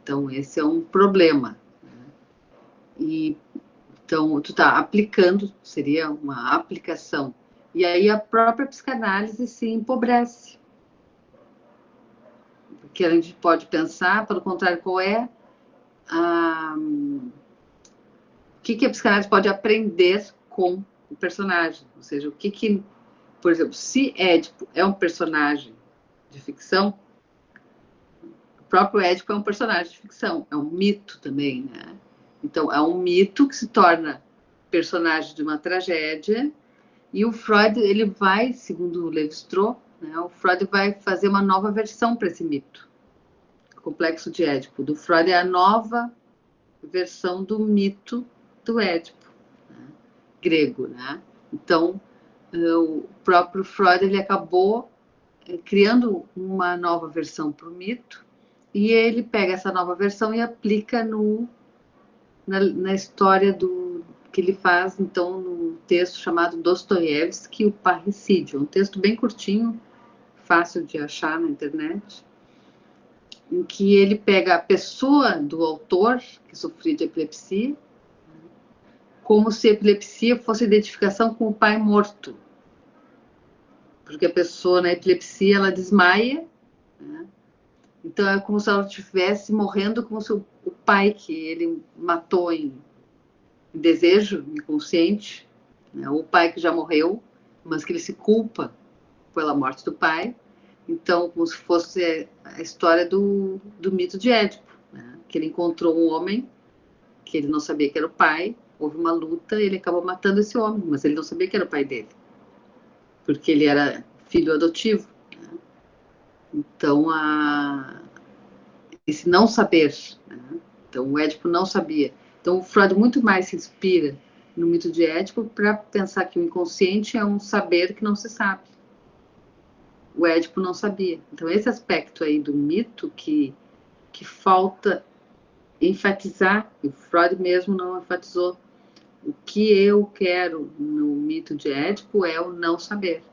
S2: Então, esse é um problema. E, então, tu está aplicando, seria uma aplicação. E aí a própria psicanálise se empobrece. Porque a gente pode pensar, pelo contrário, qual é o que a psicanálise pode aprender com o personagem. Ou seja, por exemplo, se Édipo é um personagem de ficção, o próprio Édipo é um personagem de ficção, é um mito também, né? Então, é um mito que se torna personagem de uma tragédia, e o Freud, ele vai, segundo o Lévi-Strauss, né, o Freud vai fazer uma nova versão para esse mito. O complexo de Édipo do Freud é a nova versão do mito do Édipo, né, grego, né? Então, o próprio Freud, ele acabou criando uma nova versão para o mito, e ele pega essa nova versão e aplica na história que ele faz, então, no texto chamado Dostoiévski, o Parricídio. Um texto bem curtinho, fácil de achar na internet, em que ele pega a pessoa do autor, que sofria de epilepsia, como se a epilepsia fosse identificação com o pai morto. Porque a pessoa na epilepsia, ela desmaia, né? Então é como se ela estivesse morrendo, como se o pai que ele matou em desejo inconsciente, né? O pai que já morreu, mas que ele se culpa pela morte do pai. Então, como se fosse a história do mito de Édipo, né? Que ele encontrou um homem que ele não sabia que era o pai, houve uma luta e ele acabou matando esse homem, mas ele não sabia que era o pai dele, porque ele era filho adotivo, né? Então, esse não saber, né? Então, o Édipo não sabia. Então, o Freud muito mais se inspira no mito de Édipo para pensar que o inconsciente é um saber que não se sabe. O Édipo não sabia. Então, esse aspecto aí do mito que falta enfatizar, e o Freud mesmo não enfatizou. O que eu quero no mito de Édipo é o não saber.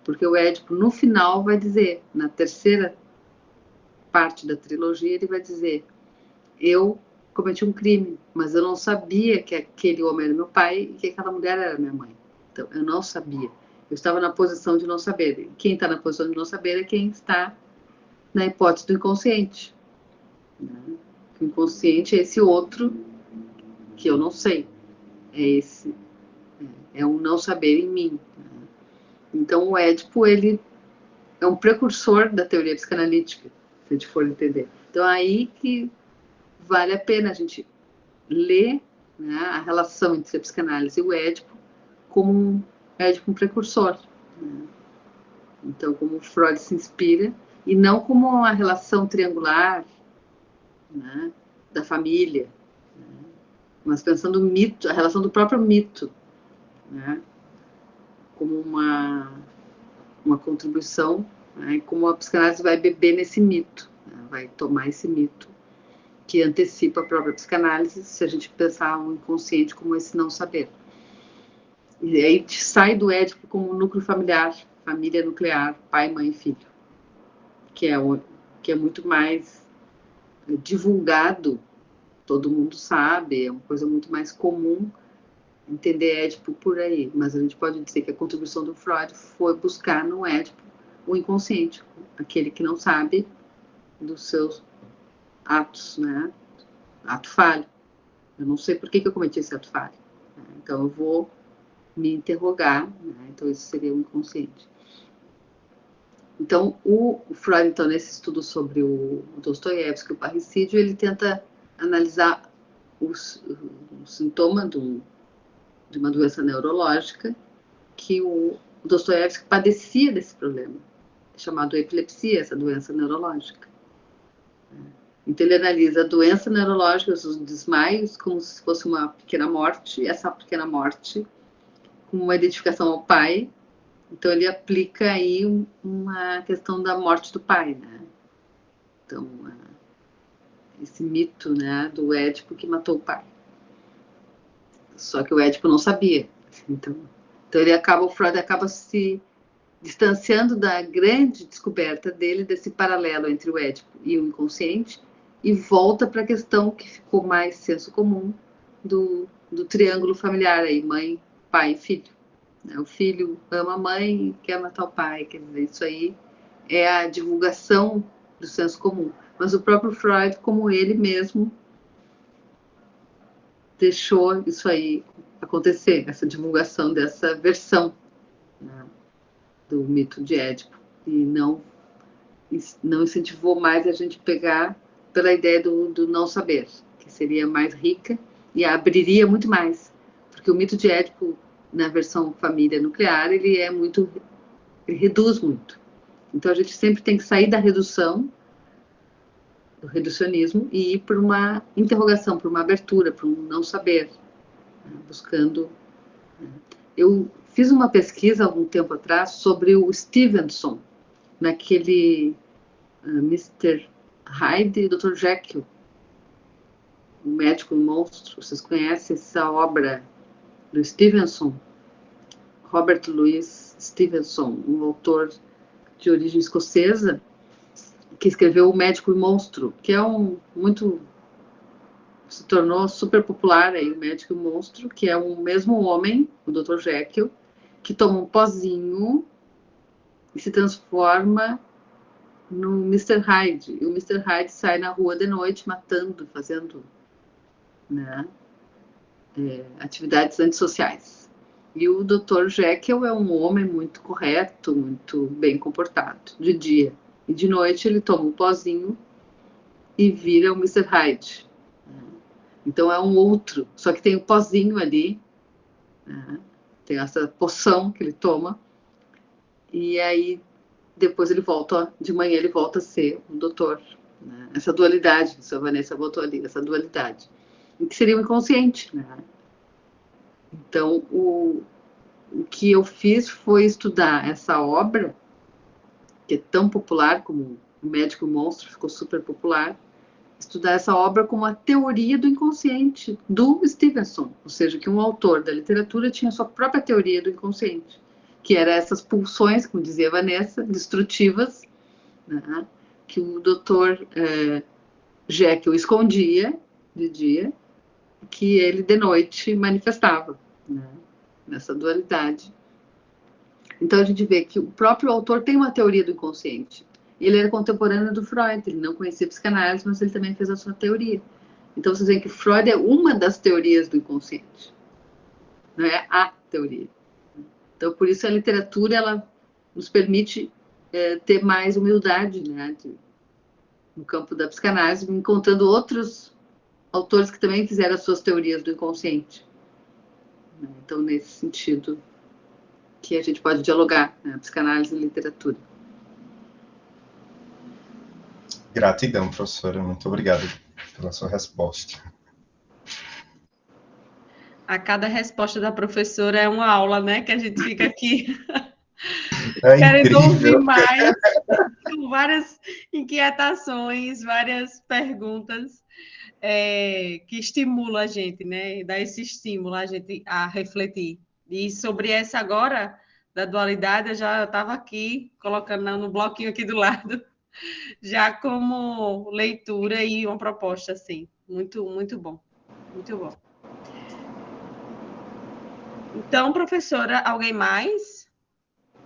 S2: Porque o Édipo, no final, vai dizer, na terceira parte da trilogia, ele vai dizer: eu cometi um crime, mas eu não sabia que aquele homem era meu pai e que aquela mulher era minha mãe. Então, eu não sabia. Eu estava na posição de não saber. Quem está na posição de não saber é quem está na hipótese do inconsciente. O inconsciente é esse outro que eu não sei. É um não saber em mim. Então, o Édipo, ele é um precursor da teoria psicanalítica, se a gente for entender. Então, aí que vale a pena a gente ler, né, a relação entre a psicanálise e o Édipo como um precursor, né? Então, como o Freud se inspira, e não como uma relação triangular, né, da família, né, mas pensando no mito, a relação do próprio mito, né, como uma contribuição, né, como a psicanálise vai beber nesse mito, né, vai tomar esse mito que antecipa a própria psicanálise, se a gente pensar o inconsciente como esse não saber. E aí a gente sai do Édipo como um núcleo familiar, família nuclear, pai, mãe e filho, que é muito mais divulgado, todo mundo sabe, é uma coisa muito mais comum entender Édipo por aí. Mas a gente pode dizer que a contribuição do Freud foi buscar no Édipo o inconsciente, aquele que não sabe dos seus atos, né? Ato falho. Eu não sei por que eu cometi esse ato falho, né? Então eu vou me interrogar, né? Então isso seria o inconsciente. Então o Freud, então, nesse estudo sobre o Dostoiévski, o parricídio, ele tenta analisar o sintoma de uma doença neurológica que o Dostoiévski padecia desse problema, chamado epilepsia, essa doença neurológica. Então ele analisa a doença neurológica, os desmaios, como se fosse uma pequena morte, e essa pequena morte com uma identificação ao pai, Então, ele aplica aí uma questão da morte do pai, né? Então, esse mito, né, do Édipo que matou o pai. Só que o Édipo não sabia. Então o Freud acaba se distanciando da grande descoberta dele, desse paralelo entre o Édipo e o inconsciente, e volta para a questão que ficou mais senso comum do triângulo familiar aí, mãe, pai e filho. O filho ama a mãe e quer matar o pai, quer dizer, isso aí é a divulgação do senso comum. Mas o próprio Freud, como ele mesmo, deixou isso aí acontecer, essa divulgação dessa versão, né, do mito de Édipo, e não incentivou mais a gente pegar pela ideia do não saber, que seria mais rica e abriria muito mais, porque o mito de Édipo, na versão família nuclear, ele reduz muito. Então a gente sempre tem que sair da redução, do reducionismo, e ir para uma interrogação, para uma abertura, para um não saber, né, buscando. Eu fiz uma pesquisa algum tempo atrás sobre o Stevenson, naquele Mr. Hyde e Dr. Jekyll, o médico monstro. Vocês conhecem essa obra do Stevenson? Robert Louis Stevenson, um autor de origem escocesa, que escreveu O Médico e o Monstro, que é se tornou super popular aí, O Médico e o Monstro, que é o mesmo homem, o Dr. Jekyll, que toma um pozinho e se transforma no Mr. Hyde. E o Mr. Hyde sai na rua de noite matando, fazendo, né, atividades antissociais. E o Dr. Jekyll é um homem muito correto, muito bem comportado, de dia. E de noite ele toma um pozinho e vira o Mr. Hyde. Então é um outro, só que tem o pozinho ali, né? Tem essa poção que ele toma, e aí depois ele volta, de manhã ele volta a ser um doutor, né? Essa dualidade, que a Vanessa botou ali, essa dualidade, que seria o inconsciente, né? Então o que eu fiz foi estudar essa obra, que é tão popular como O Médico e o Monstro, ficou super popular, estudar essa obra como a teoria do inconsciente do Stevenson, ou seja, que um autor da literatura tinha sua própria teoria do inconsciente, que era essas pulsões, como dizia a Vanessa, destrutivas, né, que o Dr. Jekyll escondia de dia, que ele de noite manifestava, né, nessa dualidade. Então a gente vê que o próprio autor tem uma teoria do inconsciente. Ele era contemporâneo do Freud, ele não conhecia psicanálise, mas ele também fez a sua teoria. Então vocês veem que Freud é uma das teorias do inconsciente, não é a teoria. Então por isso a literatura ela nos permite ter mais humildade, né, no campo da psicanálise, encontrando outros autores que também fizeram as suas teorias do inconsciente. Então nesse sentido que a gente pode dialogar, né, psicanálise e literatura.
S3: Gratidão, professora. Muito obrigado pela sua resposta.
S1: A cada resposta da professora é uma aula, né? Que a gente fica aqui querendo ouvir mais, com várias inquietações, várias perguntas que estimulam a gente, né? Dá esse estímulo a gente a refletir. E sobre essa agora, da dualidade, eu já estava aqui, colocando no bloquinho aqui do lado, já como leitura e uma proposta, assim. Muito, muito bom. Muito bom. Então, professora, alguém mais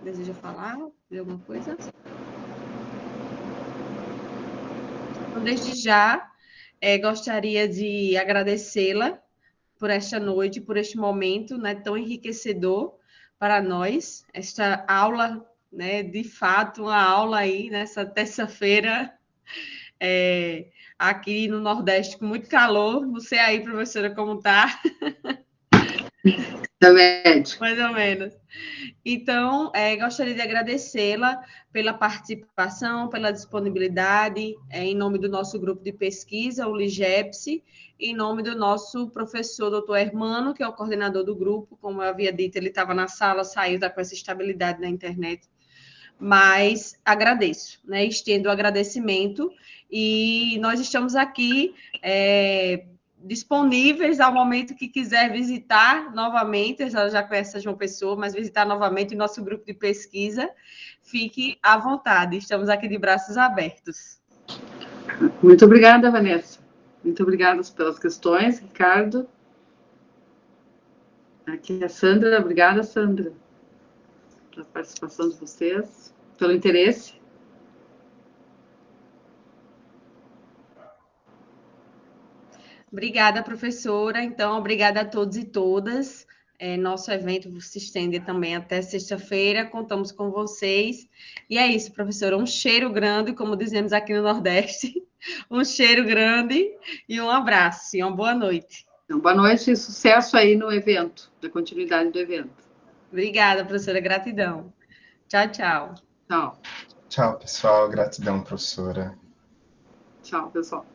S1: deseja falar de alguma coisa? Então, desde já, gostaria de agradecê-la por esta noite, por este momento, né, tão enriquecedor para nós, esta aula, né, de fato, uma aula aí nessa terça-feira, aqui no Nordeste, com muito calor. Não sei aí, professora, como está.
S2: Também.
S1: Mais ou menos. Então, gostaria de agradecê-la pela participação, pela disponibilidade, em nome do nosso grupo de pesquisa, o LIGEPS, em nome do nosso professor, doutor Hermano, que é o coordenador do grupo. Como eu havia dito, ele estava na sala, saiu, está com essa estabilidade na internet. Mas agradeço, né? Estendo o agradecimento e nós estamos aqui disponíveis ao momento que quiser visitar novamente, ela já conhece a João Pessoa, mas visitar novamente o nosso grupo de pesquisa, fique à vontade, estamos aqui de braços abertos.
S2: Muito obrigada, Vanessa. Muito obrigada pelas questões, Ricardo. Aqui é a Sandra. Obrigada, Sandra, pela participação de vocês, pelo interesse.
S1: Obrigada, professora. Então, obrigada a todos e todas. Nosso evento se estende também até sexta-feira. Contamos com vocês. E é isso, professora. Um cheiro grande, como dizemos aqui no Nordeste. Um cheiro grande e um abraço. E uma boa noite.
S2: Então, boa noite e sucesso aí no evento, na continuidade do evento.
S1: Obrigada, professora. Gratidão. Tchau, tchau.
S2: Tchau.
S3: Tchau, pessoal. Gratidão, professora.
S2: Tchau, pessoal.